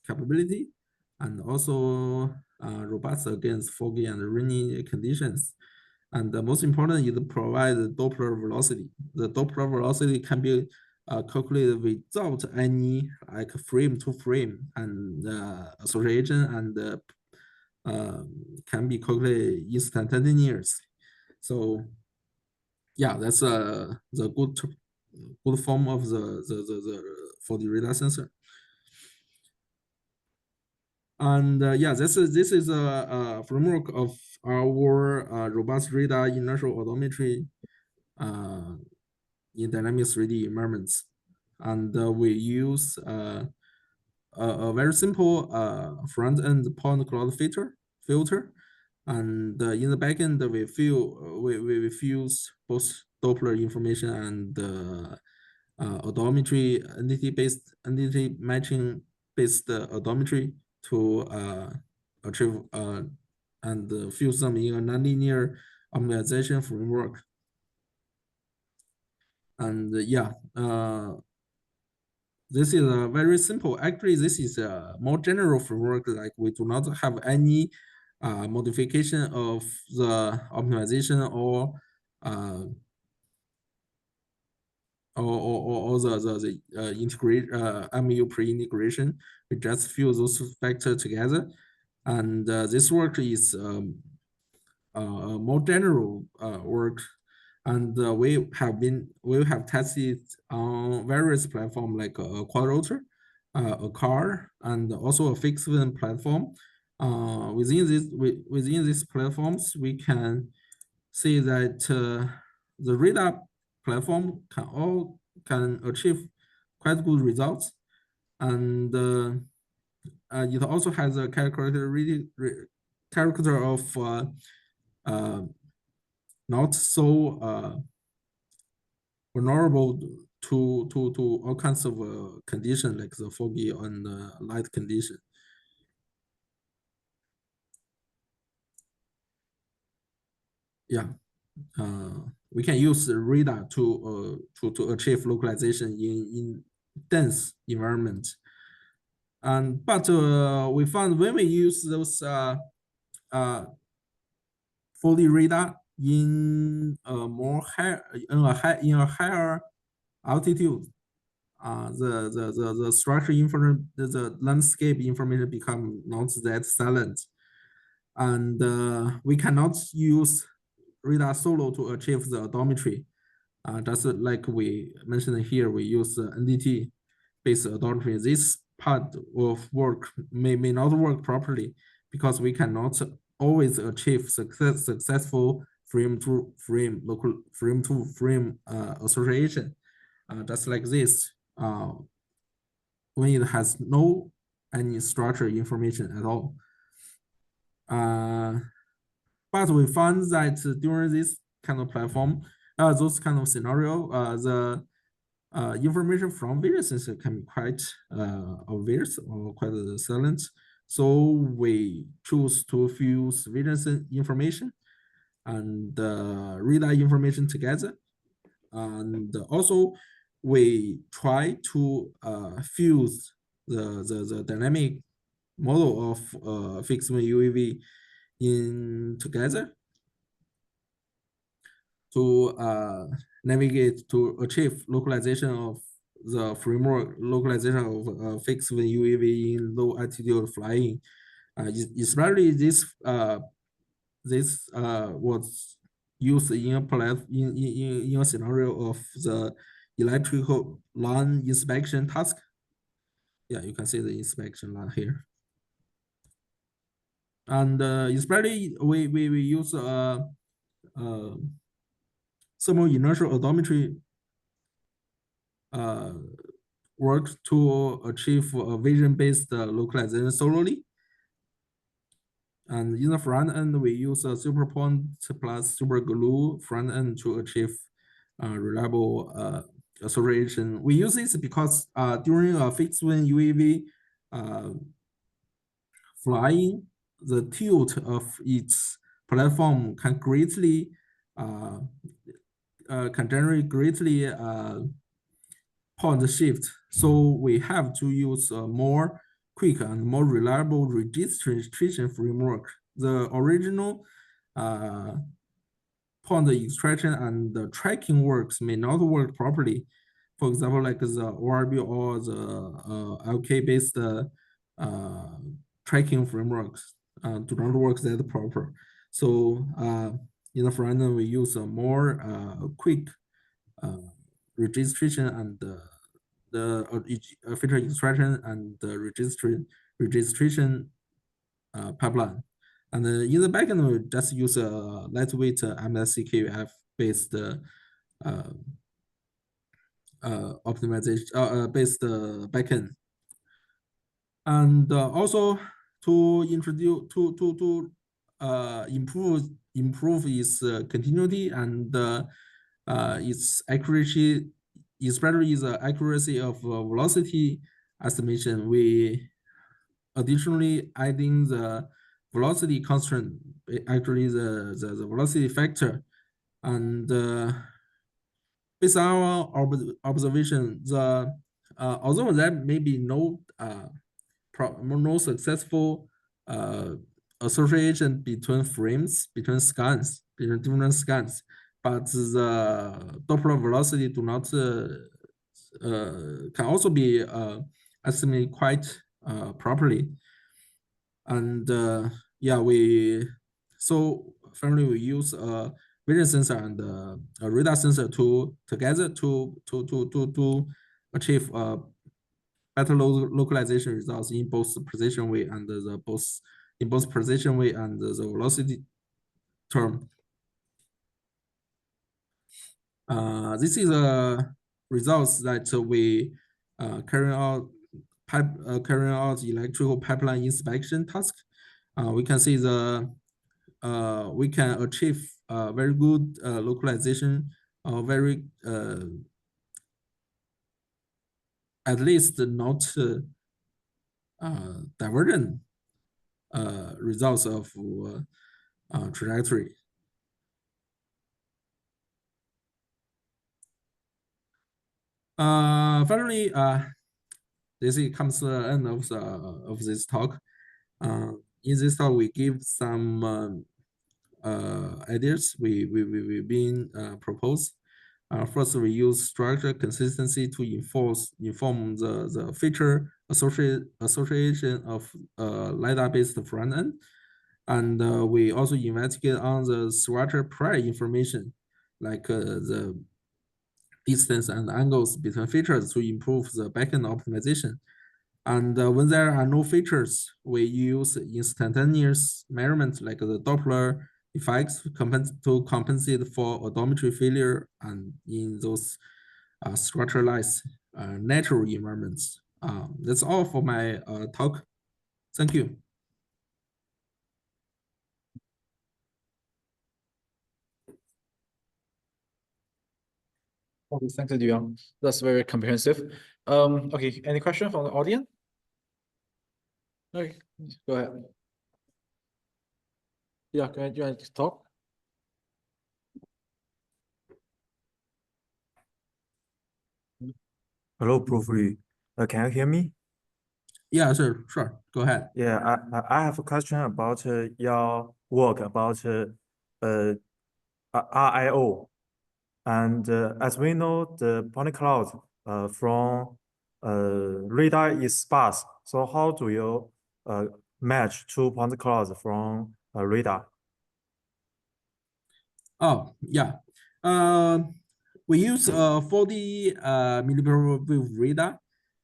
capability, and also robust against foggy and rainy conditions. And the most important is to provide Doppler velocity. The Doppler velocity can be calculated without any like frame to frame and association, and can be calculated instantaneously. So yeah, that's the good form of the for the radar sensor. And yeah, this is a framework of our robust radar inertial odometry in dynamic 3D environments. And we use a very simple front end point cloud filter, and in the back end we fuse both Doppler information and odometry entity matching based odometry to achieve and fuse them in a nonlinear optimization framework. And this is a very simple. Actually, this is a more general framework. Like we do not have any modification of the optimization or the integrate MU pre-integration. We just fuse those factors together, and this work is a more general work. And we have tested on various platforms like a quadrotor, a car, and also a fixed wing platform. Within these platforms, we can see that the radar platform can achieve quite good results, and it also has a character of not so vulnerable to all kinds of conditions like the foggy and light condition. Yeah, we can use the radar to achieve localization in dense environment. And but we found when we use those fully radar in a higher altitude, the structure information, the landscape information become not that silent, and we cannot use radar solo to achieve the odometry. Just like we mentioned here, we use NDT based odometry. This part of work may not work properly because we cannot always achieve successful frame to frame association, just like this, when it has no any structure information at all. But we found that during this kind of platform, those kind of scenario, the information from vision sensor can be quite obvious or quite silent. So we choose to fuse vision information and radar information together. And also we try to fuse the dynamic model of fixed wing UAV in together to navigate to achieve localization of the framework, localization of fixed wing UAV in low altitude flying. Especially this was used in a scenario of the electrical line inspection task. Yeah, you can see the inspection line here. And especially we use thermal inertial odometry work to achieve a vision-based localization solely. And in the front end, we use a super point plus super glue front end to achieve reliable acceleration. We use this because during a fixed wing UAV flying, the tilt of its platform can greatly can generate greatly point shift. So we have to use a more quick and more reliable registration framework. The original point extraction and the tracking works may not work properly. For example, like the ORB or the LK-based tracking frameworks do not work that proper. So in the front end, we use a more quick registration and the feature extraction and the registration pipeline. And in the backend, we just use a lightweight MSCQF based optimization based backend. And also to introduce to improve its continuity and its accuracy, especially the accuracy of velocity estimation. We additionally adding the velocity constraint, actually the velocity factor, and based on our observation, the although there may be no successful association between frames, between scans, between different scans, but the Doppler velocity do not can also be estimated quite properly. And yeah, finally we use a vision sensor and a radar sensor together to achieve better localization results in both precision weight and the precision weight and the velocity term. This is a results that we carry out electrical pipeline inspection task. We can see we can achieve very good localization, very at least not divergent results of trajectory. Finally, this comes to the end of this talk. In this talk, we give some ideas we've been proposed. First, we use structure consistency to inform the feature association of LiDAR-based front end, and we also investigate on the structure prior information, like the distance and angles between features to improve the backend optimization. And when there are no features, we use instantaneous measurements like the Doppler effects to compensate for odometry failure and in those structuralized natural environments. That's all for my talk. Thank you. Okay, thank you, Guillaume. That's very comprehensive. Okay, any question from the audience? Okay, go ahead. Yeah, go ahead, you want to talk? Hello, Prof. Can you hear me? Yeah, sure. Go ahead. Yeah, I have a question about your work about RIO. And as we know, the point cloud from radar is sparse. So how do you match two point clouds from radar? Oh, yeah. We use 40 millimeter wave radar,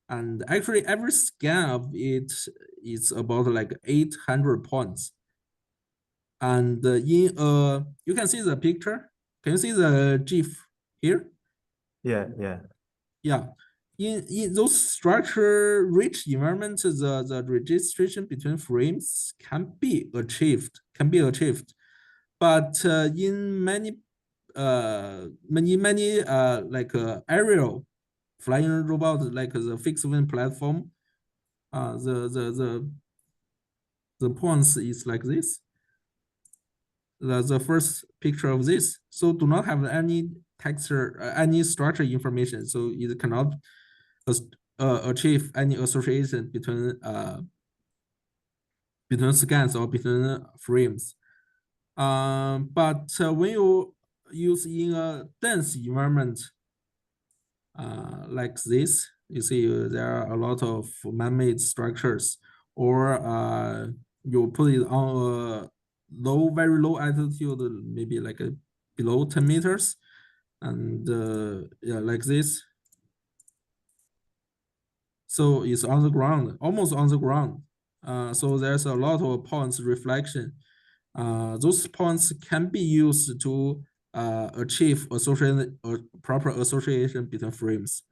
and actually every scan of it is about like 800 points. And you can see the picture. Can you see the GIF here? Yeah. In those structure-rich environments, the registration between frames can be achieved. But in many like aerial flying robots, like the fixed wing platform, the points is like this. The first picture of this, so do not have any texture, any structure information, so it cannot achieve any association between scans or between frames. But when you use in a dense environment like this, you see there are a lot of man-made structures, or you put it on a very low altitude, maybe like below 10 meters, and yeah, like this. So it's on the ground, almost on the ground. So there's a lot of points reflection. Those points can be used to achieve proper association between frames.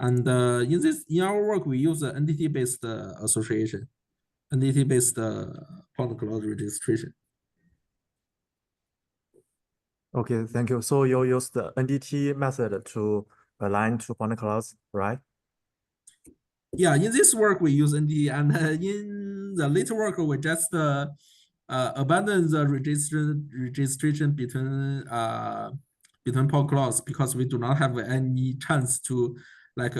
And in our work, we use the NDT-based association, NDT-based point cloud registration. Okay, thank you. So you use the NDT method to align two point clouds, right? Yeah, in this work we use NDT, and in the later work we just abandon the registration between point clouds because we do not have any chance to like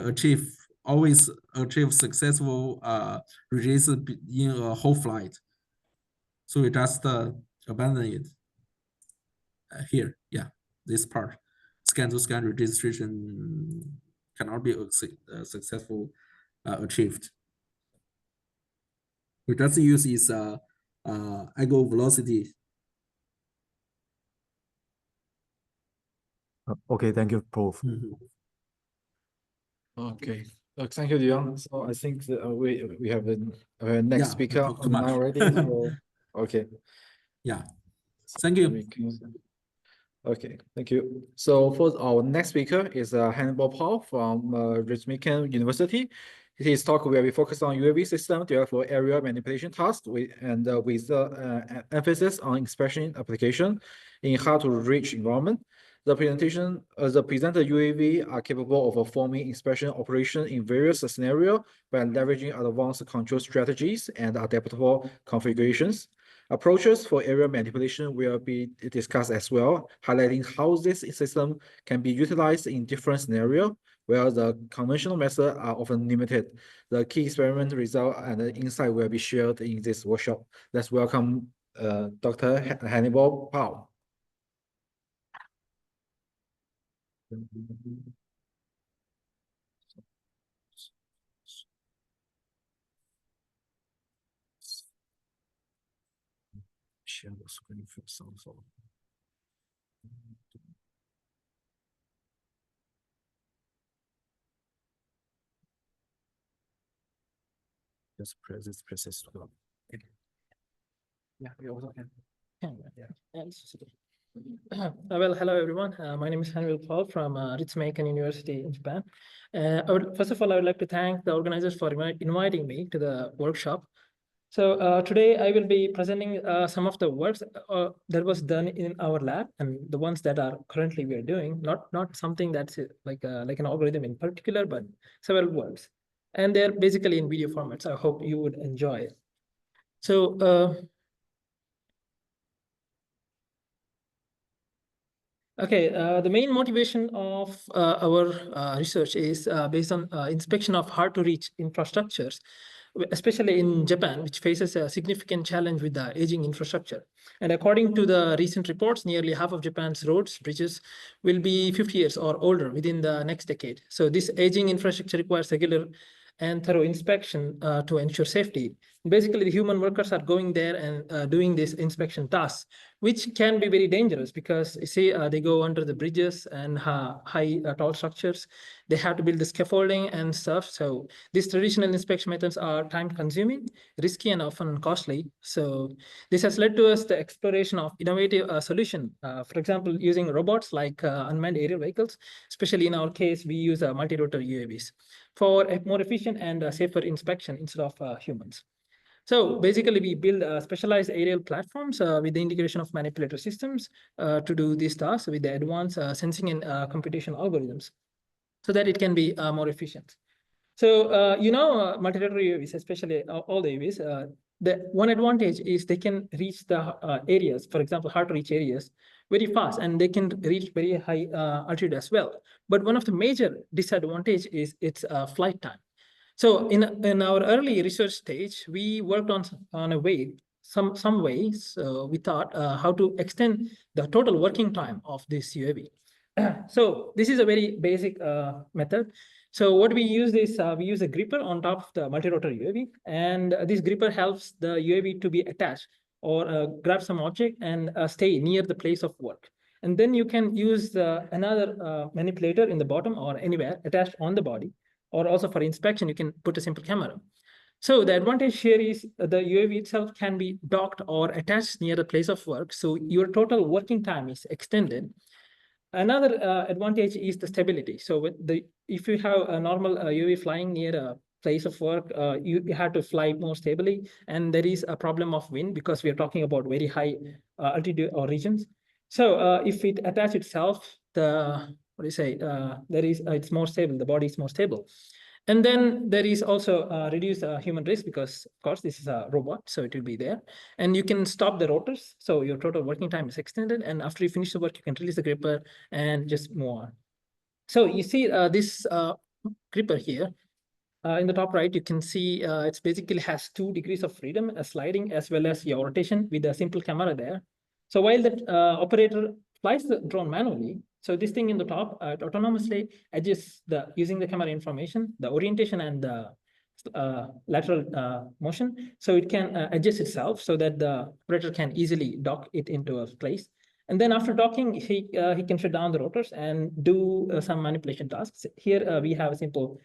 always achieve successful registration in a whole flight. So we just abandon it here. Yeah, this part, scan-to-scan registration cannot be successful achieved. We just use is ego velocity. Okay, thank you, Prof. Okay. Thank you, Guillaume. So I think that, we have a next Yeah, speaker talk too online much. already. So, okay. Yeah, thank you. Okay, thank you. So for our next speaker is Hannibal from Richmond University. His talk will be focused on UAV system for area manipulation tasks with emphasis on inspection application in hard-to-reach environment. The presented UAV are capable of performing inspection operation in various scenarios by leveraging advanced control strategies and adaptable configurations. Approaches for area manipulation will be discussed as well, highlighting how this system can be utilized in different scenarios, where the conventional methods are often limited. The key experiment result and the insight will be shared in this workshop. Let's welcome Dr. Hannibal Pao. Share the screen first also. Just press this to go. Yeah, we also can. Well, hello everyone. My name is Hannibal Paul from Ritsumeikan University in Japan. First of all, I would like to thank the organizers for inviting me to the workshop. So today I will be presenting some of the works that was done in our lab and the ones that are currently we are doing, not something that's like an algorithm in particular, but several works. And they're basically in video formats. I hope you would enjoy it. So okay, the main motivation of our research is based on inspection of hard-to-reach infrastructures, especially in Japan, which faces a significant challenge with the aging infrastructure. And according to the recent reports, nearly half of Japan's roads, bridges will be 50 years or older within the next decade. So this aging infrastructure requires regular and thorough inspection to ensure safety. Basically, the human workers are going there and doing these inspection tasks, which can be very dangerous because you see they go under the bridges and high tall structures. They have to build the scaffolding and stuff. So these traditional inspection methods are time consuming, risky, and often costly. So this has led to us the exploration of innovative solution. For example, using robots like unmanned aerial vehicles, especially in our case, we use multi-rotor UAVs for a more efficient and safer inspection instead of humans. So basically, we build specialized aerial platforms with the integration of manipulator systems to do these tasks with the advanced sensing and computation algorithms so that it can be more efficient. So, multi-rotor UAVs, especially all the UAVs, the one advantage is they can reach the areas, for example, hard-to-reach areas, very fast, and they can reach very high altitude as well. But one of the major disadvantage is its flight time. So in our early research stage, we worked on a way, some ways. We thought how to extend the total working time of this UAV. So this is a very basic method. So what we use is we use a gripper on top of the multi-rotor UAV, and this gripper helps the UAV to be attached or grab some object and stay near the place of work. And then you can use another manipulator in the bottom or anywhere attached on the body, or also for inspection, you can put a simple camera. So the advantage here is the UAV itself can be docked or attached near the place of work. So your total working time is extended. Another advantage is the stability. So if you have a normal UAV flying near a place of work, you have to fly more stably, and there is a problem of wind because we are talking about very high altitude or regions. So if it attach itself, it's more stable. The body is more stable. And then there is also reduced human risk because, of course, this is a robot, so it will be there. And you can stop the rotors, so your total working time is extended. And after you finish the work, you can release the gripper and just move on. So you see this gripper here. In the top right, you can see it's basically has 2 degrees of freedom, sliding as well as your rotation with a simple camera there. So while the operator flies the drone manually, so this thing in the top it autonomously adjusts using the camera information, the orientation and the lateral motion. So it can adjust itself so that the operator can easily dock it into a place. And then after docking, he can shut down the rotors and do some manipulation tasks. Here we have a simple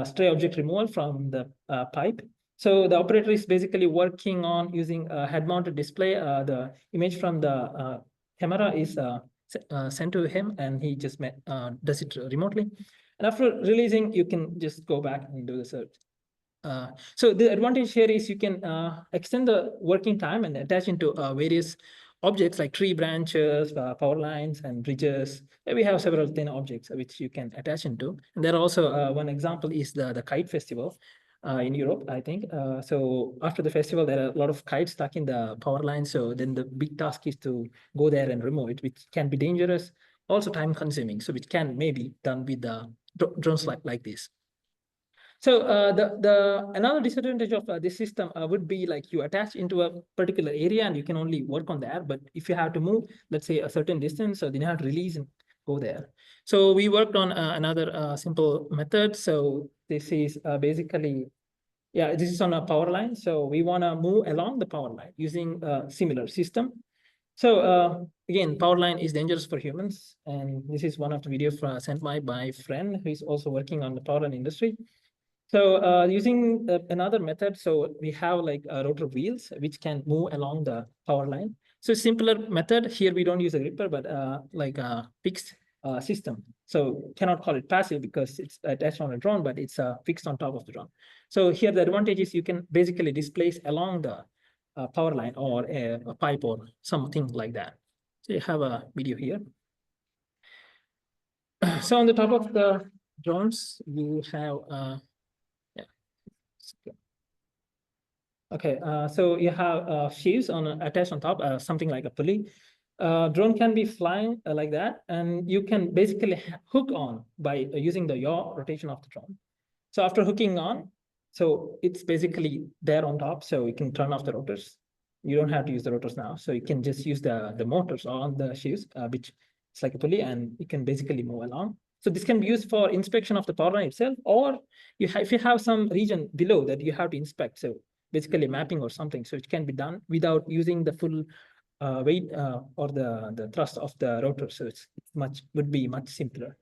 stray object removal from the pipe. So the operator is basically working on using a head-mounted display. The image from the camera is sent to him, and he just does it remotely. And after releasing, you can just go back and do the search. So the advantage here is you can extend the working time and attach into various objects like tree branches, power lines, and bridges. We have several thin objects which you can attach into. And there are also one example is the kite festival in Europe, I think. So after the festival, there are a lot of kites stuck in the power line. So then the big task is to go there and remove it, which can be dangerous, also time consuming. So which can maybe done with the drones like this. So another disadvantage of this system would be like you attach into a particular area and you can only work on there. But if you have to move, let's say a certain distance, so then you have to release and go there. So we worked on another simple method. So this is basically, this is on a power line. So we want to move along the power line using a similar system. So again, power line is dangerous for humans. And this is one of the videos sent by my friend who is also working on the power line industry. So using another method, so we have like rotor wheels, which can move along the power line. So simpler method here, we don't use a gripper, but like a fixed system. So cannot call it passive because it's attached on a drone, but it's fixed on top of the drone. So here the advantage is you can basically displace along the power line or a pipe or something like that. So you have a video here. So on the top of the drones, you have okay, so you have sheaves attached on top, something like a pulley. Drone can be flying like that, and you can basically hook on by using the yaw rotation of the drone. So after hooking on, so it's basically there on top, so you can turn off the rotors. You don't have to use the rotors now, so you can just use the motors on the sheaves, which is like a pulley, and you can basically move along. So this can be used for inspection of the power line itself, or if you have some region below that you have to inspect, so basically mapping or something, so it can be done without using the full weight or the thrust of the rotor. So it's would be much simpler.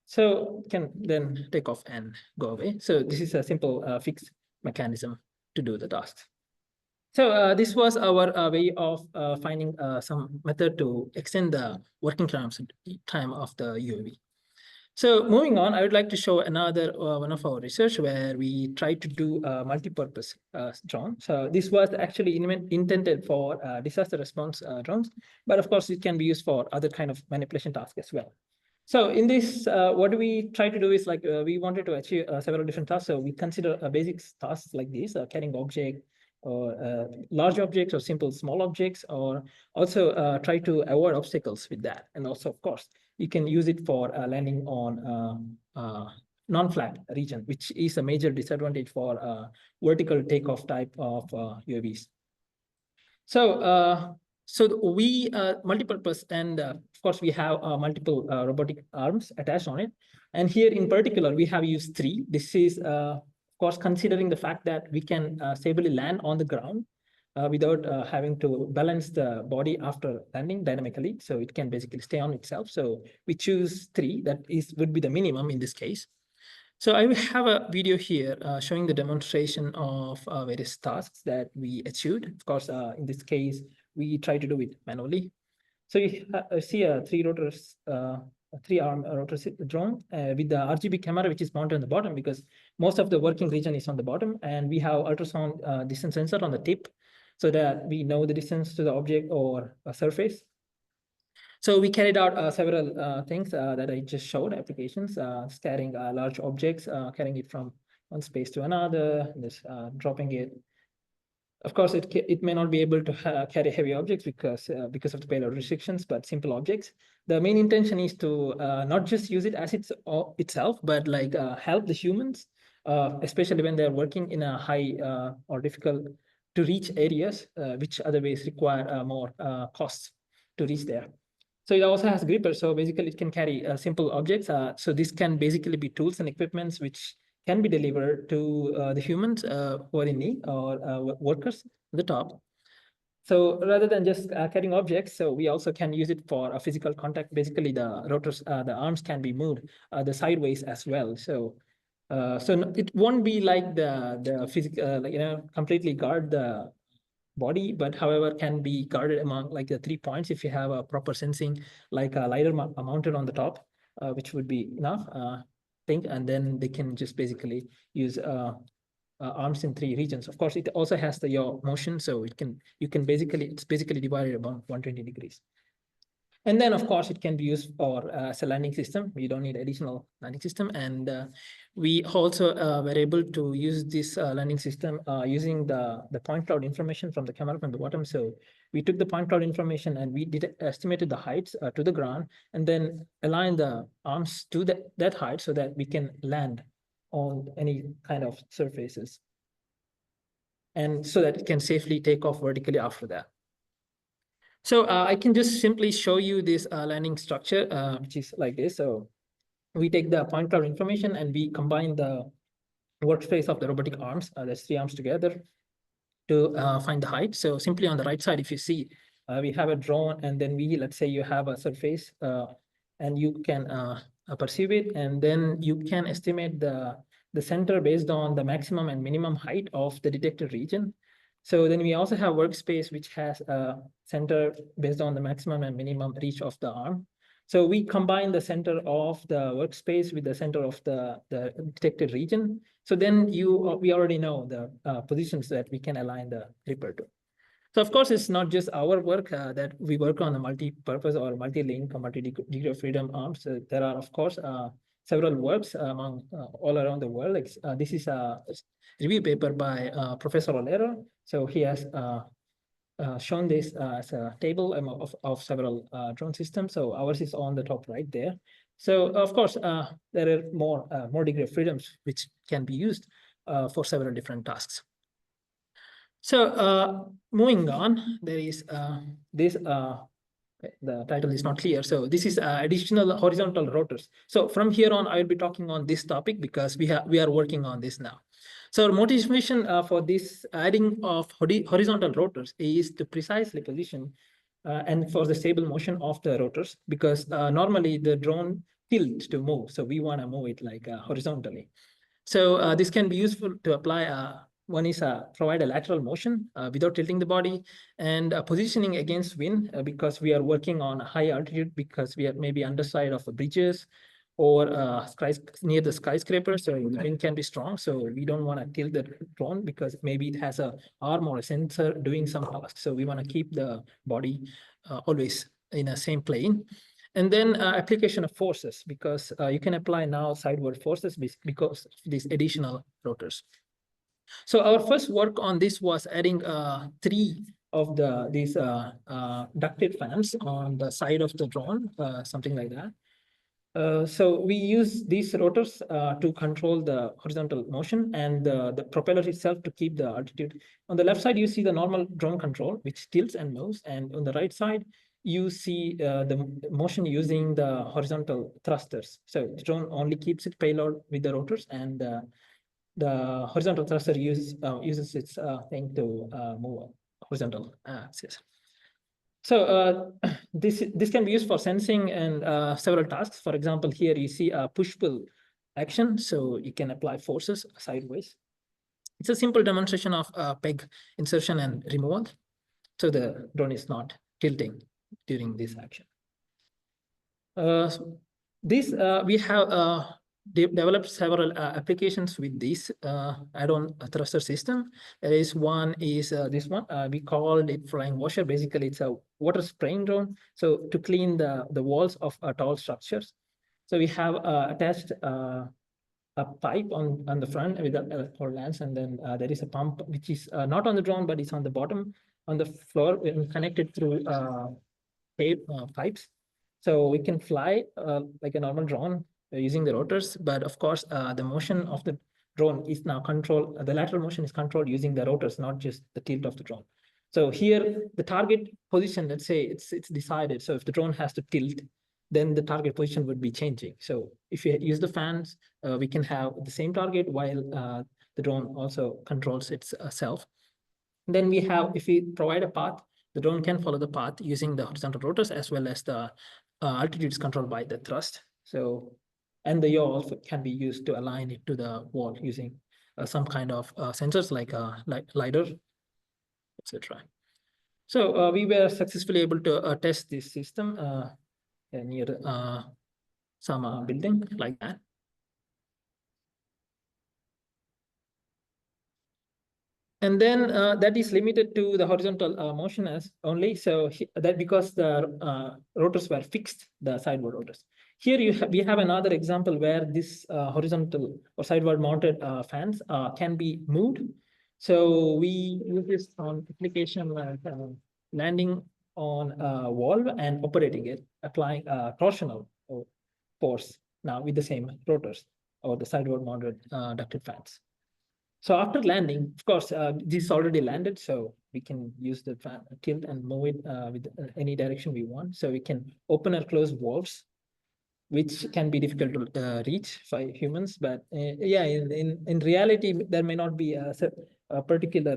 So can then take off and go away. So this is a simple fixed mechanism to do the task. So this was our way of finding some method to extend the working time of the UAV. So moving on, I would like to show another one of our research where we tried to do a multi-purpose drone. So this was actually intended for disaster response drones, but of course it can be used for other kind of manipulation tasks as well. So in this, what we try to do is like we wanted to achieve several different tasks. So we consider basic tasks like this, carrying object, or large objects or simple small objects, or also try to avoid obstacles with that. And also, of course, you can use it for landing on non-flat region, which is a major disadvantage for vertical takeoff type of UAVs. So we multi-purpose, and of course we have multiple robotic arms attached on it. And here in particular, we have used 3. This is of course considering the fact that we can stably land on the ground without having to balance the body after landing dynamically. So it can basically stay on itself. So we choose 3. That would be the minimum in this case. So I have a video here showing the demonstration of various tasks that we achieved. Of course, in this case, we try to do it manually. So you see a three-arm rotor drone with the RGB camera, which is mounted on the bottom because most of the working region is on the bottom, and we have ultrasound distance sensor on the tip so that we know the distance to the object or a surface. So we carried out several things that I just showed, applications, carrying large objects, carrying it from one space to another, just dropping it. Of course, it may not be able to carry heavy objects because of the payload restrictions, but simple objects. The main intention is to not just use it as itself, but like help the humans, especially when they're working in a high or difficult to reach areas, which otherwise require more costs to reach there. So it also has gripper. So basically it can carry simple objects. So this can basically be tools and equipments which can be delivered to the humans who are in need or workers at the top. So rather than just carrying objects, so we also can use it for a physical contact. Basically the rotors, the arms can be moved the sideways as well. So it won't be like the physical, completely guard the body, but however can be guarded among like the 3 points if you have a proper sensing, like a LiDAR mounted on the top, which would be enough, and then they can just basically use arms in 3 regions. Of course, it also has the yaw motion, so it's basically divided about 120 degrees. And then, of course, it can be used for as a landing system. You don't need additional landing system. And we also were able to use this landing system using the point cloud information from the camera from the bottom. So we took the point cloud information and we estimated the heights to the ground, and then aligned the arms to that height so that we can land on any kind of surfaces, and so that it can safely take off vertically after that. So I can just simply show you this landing structure, which is like this. So we take the point cloud information and we combine the workspace of the robotic arms, there's 3 arms together, to find the height. So simply on the right side, if you see, we have a drone, and then let's say you have a surface and you can perceive it, and then you can estimate the center based on the maximum and minimum height of the detected region. So then we also have workspace, which has a center based on the maximum and minimum reach of the arm. So we combine the center of the workspace with the center of the detected region. So then we already know the positions that we can align the gripper to. So of course, it's not just our work that we work on the multi-purpose or multi-link or multi-degree of freedom arms. There are, of course, several works among all around the world. Like, this is a review paper by Professor Olero. So he has shown this as a table of several drone systems. So ours is on the top right there. So of course, there are more degree of freedoms which can be used for several different tasks. So moving on, there is this. The title is not clear. So this is additional horizontal rotors. So from here on, I will be talking on this topic because we are working on this now. So our motivation for this adding of horizontal rotors is to precisely position and for the stable motion of the rotors, because normally the drone tilts to move. So we want to move it like horizontally. So this can be useful to apply one is provide a lateral motion without tilting the body, and positioning against wind because we are working on a high altitude, because we are maybe underside of bridges or near the skyscraper. So the wind can be strong. So we don't want to tilt the drone because maybe it has a arm or a sensor doing some task. So we want to keep the body always in the same plane. And then application of forces, because you can apply now sideward forces because of these additional rotors. So our first work on this was adding 3 of these ducted fans on the side of the drone, something like that. So we use these rotors to control the horizontal motion, and the propeller itself to keep the altitude. On the left side, you see the normal drone control, which tilts and moves. And on the right side, you see the motion using the horizontal thrusters. So the drone only keeps its payload with the rotors, and the horizontal thruster uses its thing to move horizontal axis. So this can be used for sensing and several tasks. For example, here you see a push-pull action, so you can apply forces sideways. It's a simple demonstration of peg insertion and removal, so the drone is not tilting. during this action. We have developed several applications with this add-on thruster system. There is one is this one. We called it flying washer. Basically, it's a water spraying drone. So to clean the walls of tall structures. So we have attached a pipe on the front with a lens, and then there is a pump which is not on the drone, but it's on the bottom on the floor and connected through pipes. So we can fly like a normal drone using the rotors, but of course the motion of the drone is now controlled. The lateral motion is controlled using the rotors, not just the tilt of the drone. So here the target position, let's say it's decided. So if the drone has to tilt, then the target position would be changing. So if you use the fans, we can have the same target while the drone also controls itself. Then we have, if we provide a path, the drone can follow the path using the horizontal rotors, as well as the altitude is controlled by the thrust. So, and the yaw also can be used to align it to the wall using some kind of sensors like LiDAR, etc. So we were successfully able to test this system near some building like that. And then that is limited to the horizontal motion as only. So that because the rotors were fixed, the sideward rotors. Here we have another example where this horizontal or sideward mounted fans can be moved. So we use this on application like landing on a wall and operating it, applying torsional force now with the same rotors or the sideward mounted ducted fans. So after landing, of course, this already landed, so we can use the fan tilt and move it with any direction we want. So we can open or close valves, which can be difficult to reach by humans. But yeah, in reality, there may not be a particular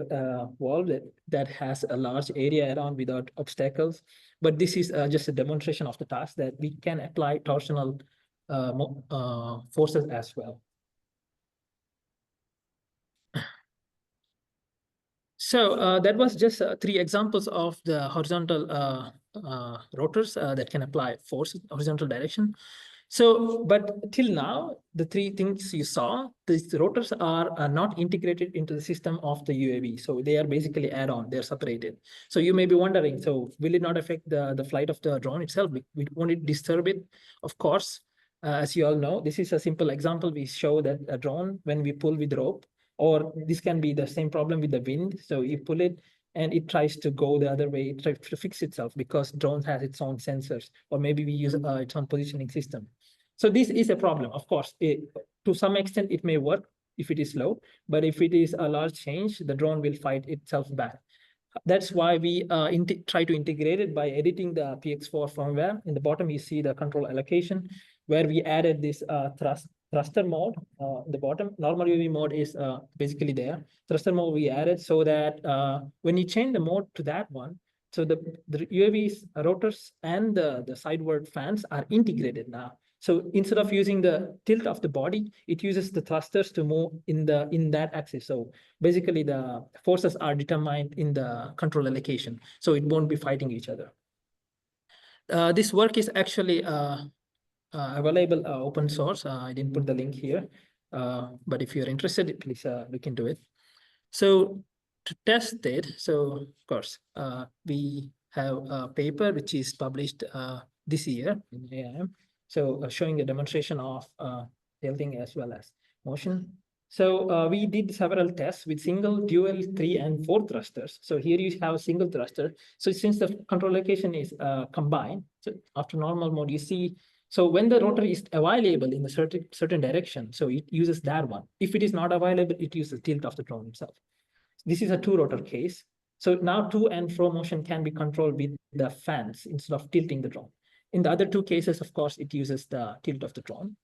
valve that has a large area around without obstacles. But this is just a demonstration of the task that we can apply torsional forces as well. So that was just 3 examples of the horizontal rotors that can apply force in horizontal direction. So, but till now, the 3 things you saw, these rotors are not integrated into the system of the UAV. So they are basically add-on, they're separated. So you may be wondering, so will it not affect the flight of the drone itself? Won't it disturb it? Of course, as you all know, this is a simple example. We show that a drone, when we pull with rope, or this can be the same problem with the wind. So you pull it and it tries to go the other way, it tries to fix itself because drone has its own sensors, or maybe we use its own positioning system. So this is a problem. Of course, to some extent it may work if it is slow, but if it is a large change, the drone will fight itself back. That's why we try to integrate it by editing the PX4 firmware. In the bottom, you see the control allocation, where we added this thruster mode. The bottom normal UAV mode is basically there. Thruster mode we added so that when you change the mode to that one, so the UAV's rotors and the sideward fans are integrated now. So instead of using the tilt of the body, it uses the thrusters to move in that axis. So basically the forces are determined in the control allocation. So it won't be fighting each other. This work is actually available open source. I didn't put the link here, but if you're interested, please look into it. So to test it, so of course, we have a paper which is published this year in AIM. So showing a demonstration of tilting as well as motion. So we did several tests with single, dual, 3, and 4 thrusters. So here you have a single thruster. So since the control location is combined, so after normal mode, you see, so when the rotor is available in a certain direction, so it uses that one. If it is not available, it uses the tilt of the drone itself. This is a 2-rotor case. So now to and fro motion can be controlled with the fans instead of tilting the drone. In the other 2 cases, of course, it uses the tilt of the drone.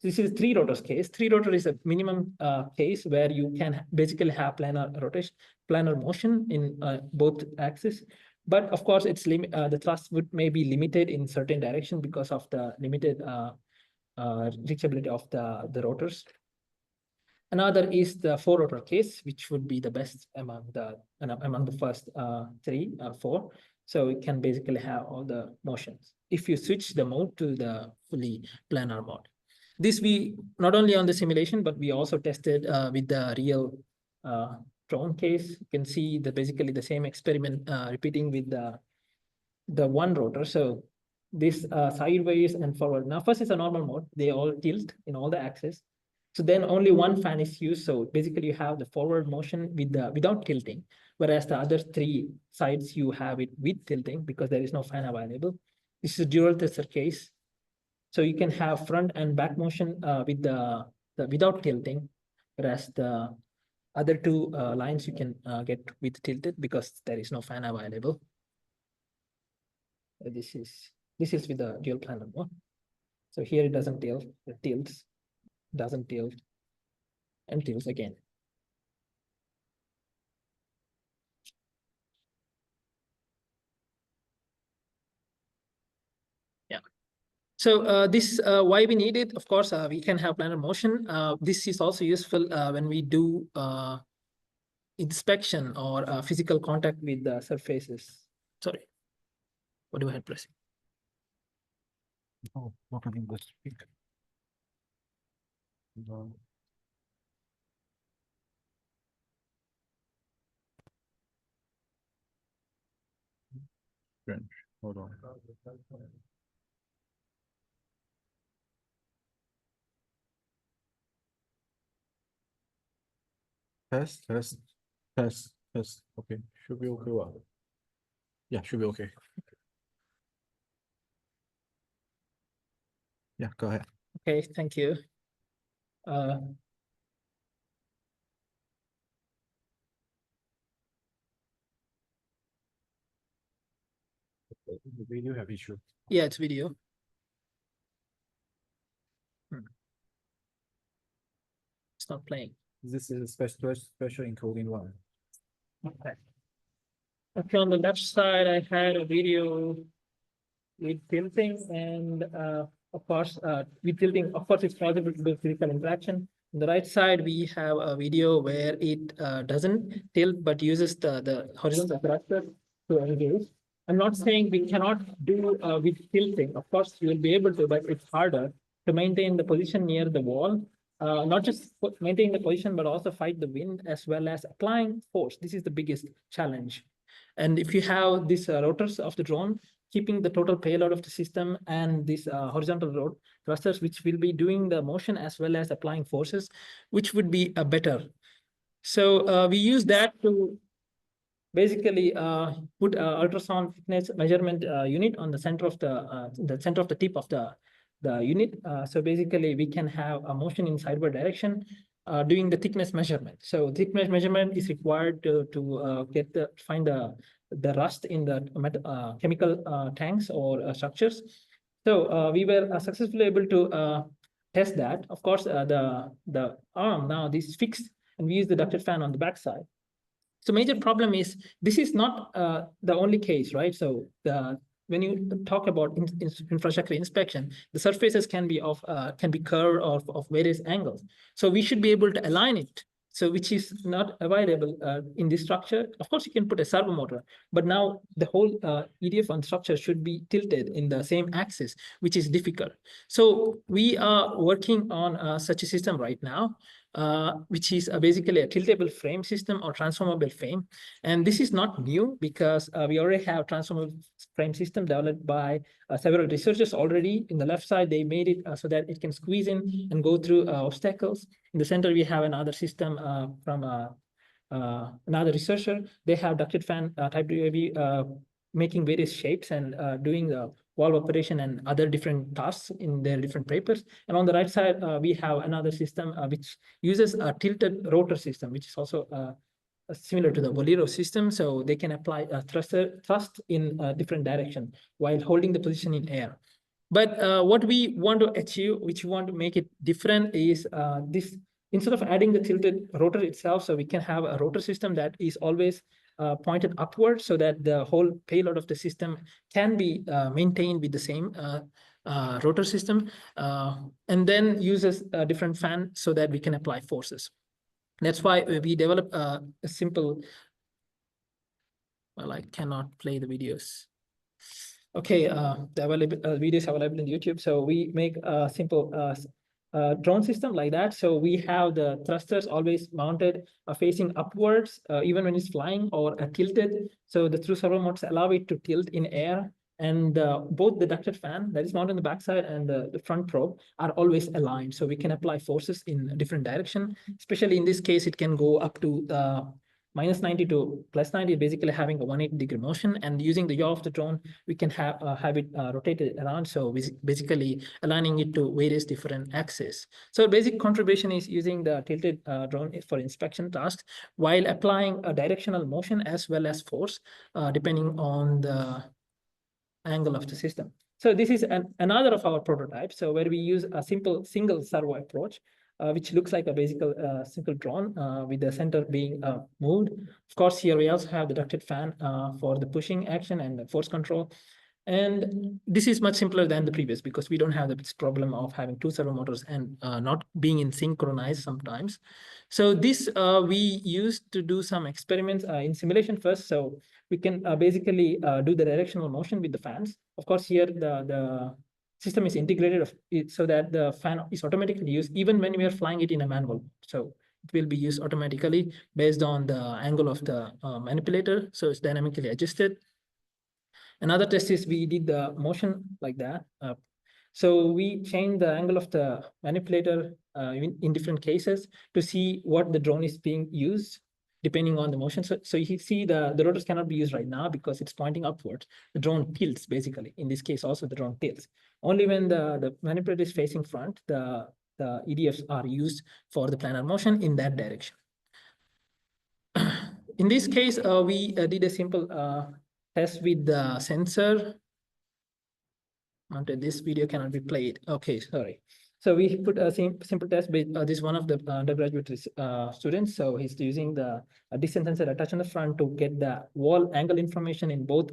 This is 3-rotors case. 3-rotor is a minimum case where you can basically have planar rotation, planar motion in both axes. But of course, it's the thrust may be limited in certain direction because of the limited reachability of the rotors. Another is the 4-rotor case, which would be the best among the first 3 or 4. So it can basically have all the motions if you switch the mode to the fully planar mode. This we not only on the simulation, but we also tested with the real drone case. You can see that basically the same experiment repeating with the one rotor. So this sideways and forward. Now first is a normal mode. They all tilt in all the axes. So then only one fan is used. So basically you have the forward motion with the without tilting, whereas the other three sides you have it with tilting because there is no fan available. This is a dual tester case. So you can have front and back motion with the without tilting, whereas the other two lines you can get with tilted because there is no fan available. This is with the dual planar mode. So here it doesn't tilt, it tilts, doesn't tilt, and tilts again. Yeah. So this why we need it. Of course, we can have planar motion. This is also useful when we do inspection or physical contact with the surfaces. Sorry, what do I have pressing? Oh, opening the speaker. No. Strange. Hold on. Test. Okay, should be okay. Well, yeah, should be okay. Yeah, go ahead. Okay, thank you. The video have issue. Yeah, it's video. It's not playing. This is a special encoding one. Okay. Okay, on the left side, I had a video with tilting and of course, with tilting, of course, it's possible to do physical interaction. On the right side, we have a video where it doesn't tilt, but uses the horizontal thruster to engage. I'm not saying we cannot do with tilting. Of course, you will be able to, but it's harder to maintain the position near the wall. Not just maintain the position, but also fight the wind as well as applying force. This is the biggest challenge. And if you have these rotors of the drone, keeping the total payload of the system and these horizontal road thrusters, which will be doing the motion as well as applying forces, which would be better. So we use that to basically put ultrasound thickness measurement unit on the center of the tip of the unit. So basically we can have a motion in sideward direction doing the thickness measurement. So thickness measurement is required to find the rust in the chemical tanks or structures. So we were successfully able to test that. Of course, the arm now this is fixed, and we use the ducted fan on the backside. So major problem is this is not the only case, right? So when you talk about infrastructure inspection, the surfaces can be curved of various angles. So we should be able to align it. So which is not available in this structure. Of course, you can put a servo motor, but now the whole EDF on structure should be tilted in the same axis, which is difficult. So we are working on such a system right now, which is basically a tiltable frame system or transformable frame. And this is not new because we already have transformable frame system developed by several researchers already. In the left side, they made it so that it can squeeze in and go through obstacles. In the center, we have another system from another researcher. They have ducted fan type UAV making various shapes and doing the valve operation and other different tasks in their different papers. And on the right side, we have another system which uses a tilted rotor system, which is also similar to the Bolero system. So they can apply a thrust in a different direction while holding the position in air. But what we want to achieve, which we want to make it different, is this. Instead of adding the tilted rotor itself, so we can have a rotor system that is always pointed upward so that the whole payload of the system can be maintained with the same rotor system, and then uses a different fan so that we can apply forces. That's why we develop a simple Well, I cannot play the videos. Okay, the available videos available in YouTube. So we make a simple drone system like that. So we have the thrusters always mounted facing upwards, even when it's flying or tilted. So the through servo motors allow it to tilt in air. And both the ducted fan that is mounted on the backside and the front probe are always aligned. So we can apply forces in a different direction. Especially in this case, it can go up to -90 to +90, basically having a 180-degree motion. And using the yaw of the drone, we can have it rotated around. So basically aligning it to various different axes. So basic contribution is using the tilted drone for inspection tasks while applying a directional motion as well as force, depending on the angle of the system. So this is another of our prototypes. So where we use a simple single servo approach, which looks like a basic simple drone with the center being moved. Of course, here we also have the ducted fan for the pushing action and the force control. And this is much simpler than the previous because we don't have this problem of having two servo motors and not being in synchronized sometimes. So this we used to do some experiments in simulation first. So we can basically do the directional motion with the fans. Of course, here the system is integrated so that the fan is automatically used even when we are flying it in a manual. So it will be used automatically based on the angle of the manipulator. So it's dynamically adjusted. Another test is we did the motion like that. So we changed the angle of the manipulator in different cases to see what the drone is being used depending on the motion. So you see the rotors cannot be used right now because it's pointing upwards. The drone tilts basically. In this case also the drone tilts. Only when the manipulator is facing front, the EDFs are used for the planar motion in that direction. In this case, we did a simple test with the sensor. This video cannot be played. Okay, sorry. So we put a simple test with this one of the undergraduate students. So he's using the distance sensor attached on the front to get the wall angle information in both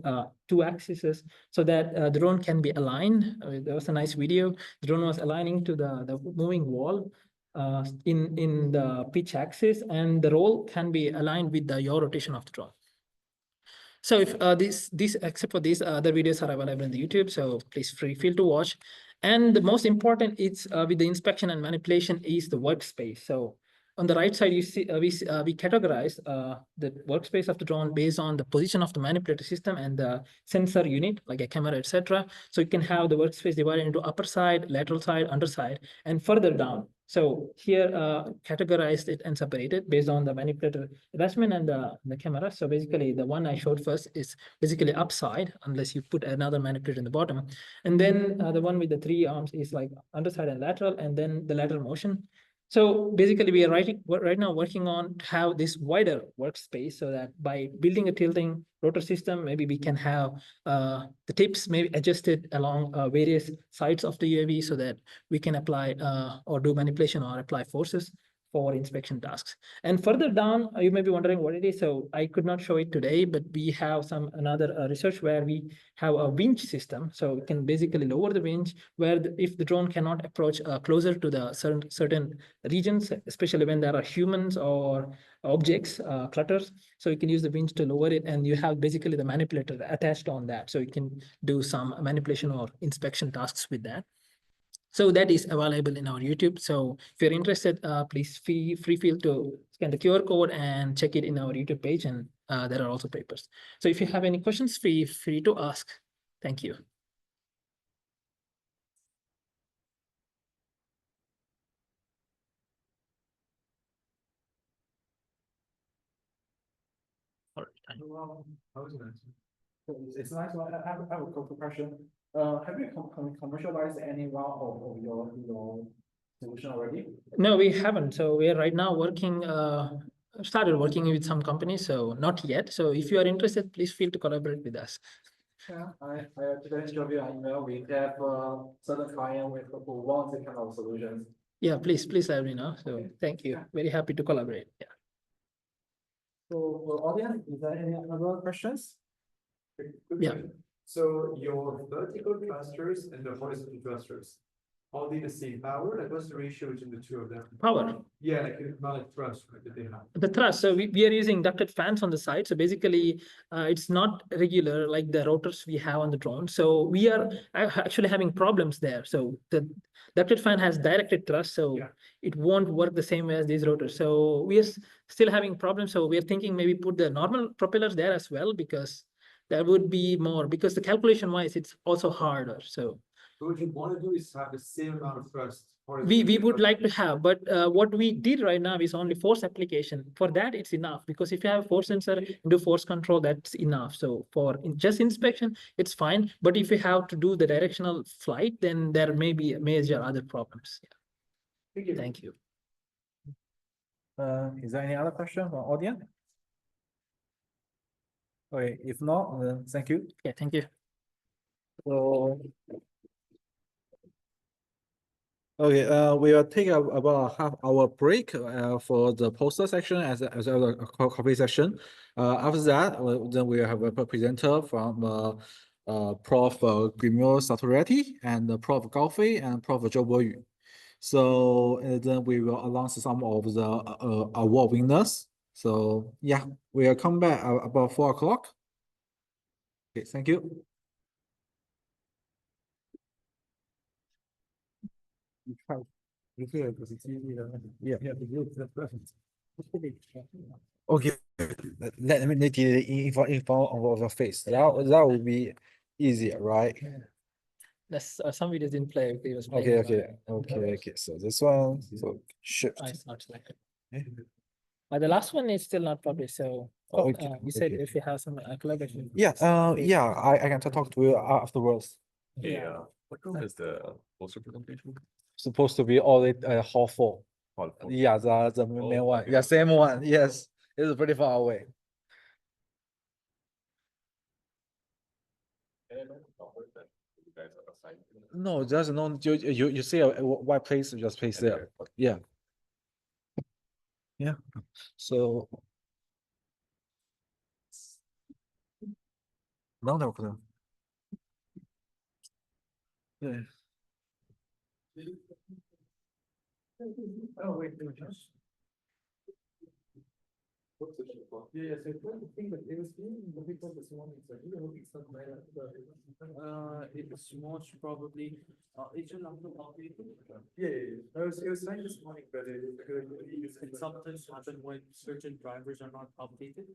two axes so that the drone can be aligned. There was a nice video. The drone was aligning to the moving wall in the pitch axis, and the roll can be aligned with the yaw rotation of the drone. So if except for these other videos are available on the YouTube, so please feel to watch. And the most important is with the inspection and manipulation is the workspace. So on the right side, you see we categorize the workspace of the drone based on the position of the manipulator system and the sensor unit, like a camera, etc. So you can have the workspace divided into upper side, lateral side, underside, and further down. So here categorized it and separated based on the manipulator attachment and the camera. So basically the one I showed first is basically upside unless you put another manipulator in the bottom. And then the one with the 3 arms is like underside and lateral, and then the lateral motion. So basically we are right now working on to have this wider workspace so that by building a tilting rotor system, maybe we can have the tips maybe adjusted along various sides of the UAV so that we can apply or do manipulation or apply forces for inspection tasks. And further down, you may be wondering what it is. So I could not show it today, but we have another research where we have a winch system. So we can basically lower the winch where if the drone cannot approach closer to the certain regions, especially when there are humans or objects, clutters. So you can use the winch to lower it, and you have basically the manipulator attached on that. So you can do some manipulation or inspection tasks with that. So that is available in our YouTube. So if you're interested, please feel to scan the QR code and check it in our YouTube page. And there are also papers. So if you have any questions, feel free to ask. Thank you. All right. It's nice. I have a quick question. Have you commercialized any of your solution already? No, we haven't. So we are right now working, started working with some companies, so not yet. So if you are interested, please feel to collaborate with us. Yeah, I today show you an email. We have certain client who want the kind of solutions. Yeah, please let me know. So thank you. Very happy to collaborate. Yeah. So for audience, is there any other questions? Yeah. So your vertical thrusters and the horizontal thrusters, all need the same power? Like what's the ratio between the two of them? Power. Yeah, like not like thrust, right, that they have. The thrust, so we are using ducted fans on the side. So basically, it's not regular like the rotors we have on the drone. So we are actually having problems there. So the ducted fan has directed thrust, so Yeah. it won't work the same way as these rotors. So we are still having problems. So we are thinking maybe put the normal propellers there as well, because that would be more, because the calculation wise, it's also harder. So But what you want to do is have the same amount of thrust. we would like to have, but what we did right now is only force application. For that, it's enough, because if you have a force sensor, do force control, that's enough. So for just inspection, it's fine. But if you have to do the directional flight, then there may be major other problems. Thank you. Thank you. Is there any other question from audience? Okay, if not, thank you. Yeah, thank you. So. Okay, we will take about half hour break for the poster section as well as the copy section. After that, then we have a presenter from Prof. Guillaume Sartoretti and Prof. Gaofei and Prof. Zhou Boyu. So then we will announce some of the award winners. So yeah, we'll come back about 4 o'clock. Okay, thank you. Yeah. Okay, let me make it in front of your face. That would be easier, right? That's some videos didn't play. It was Okay. So this one, so shift. It's not selected. Eh? The last one is still not published. So Okay, you said okay. if you have some collaboration. Yeah, I can talk to you afterwards. Yeah. What room is the poster presentation? Supposed to be all it hall 4. Hall 4. Yeah, the main Oh, one. okay. Yeah, same one. Yes, it's pretty far away. You guys are assigned. No, there's no. You see a white place, you just place there. Yeah. Yeah. So. No. Yeah. Oh, wait, just. Yeah, so the thing that it was the people this morning, so you know, it's not bad. It's most probably it's an Yeah. It was signed this morning, but it sometimes happen when certain drivers are not updated.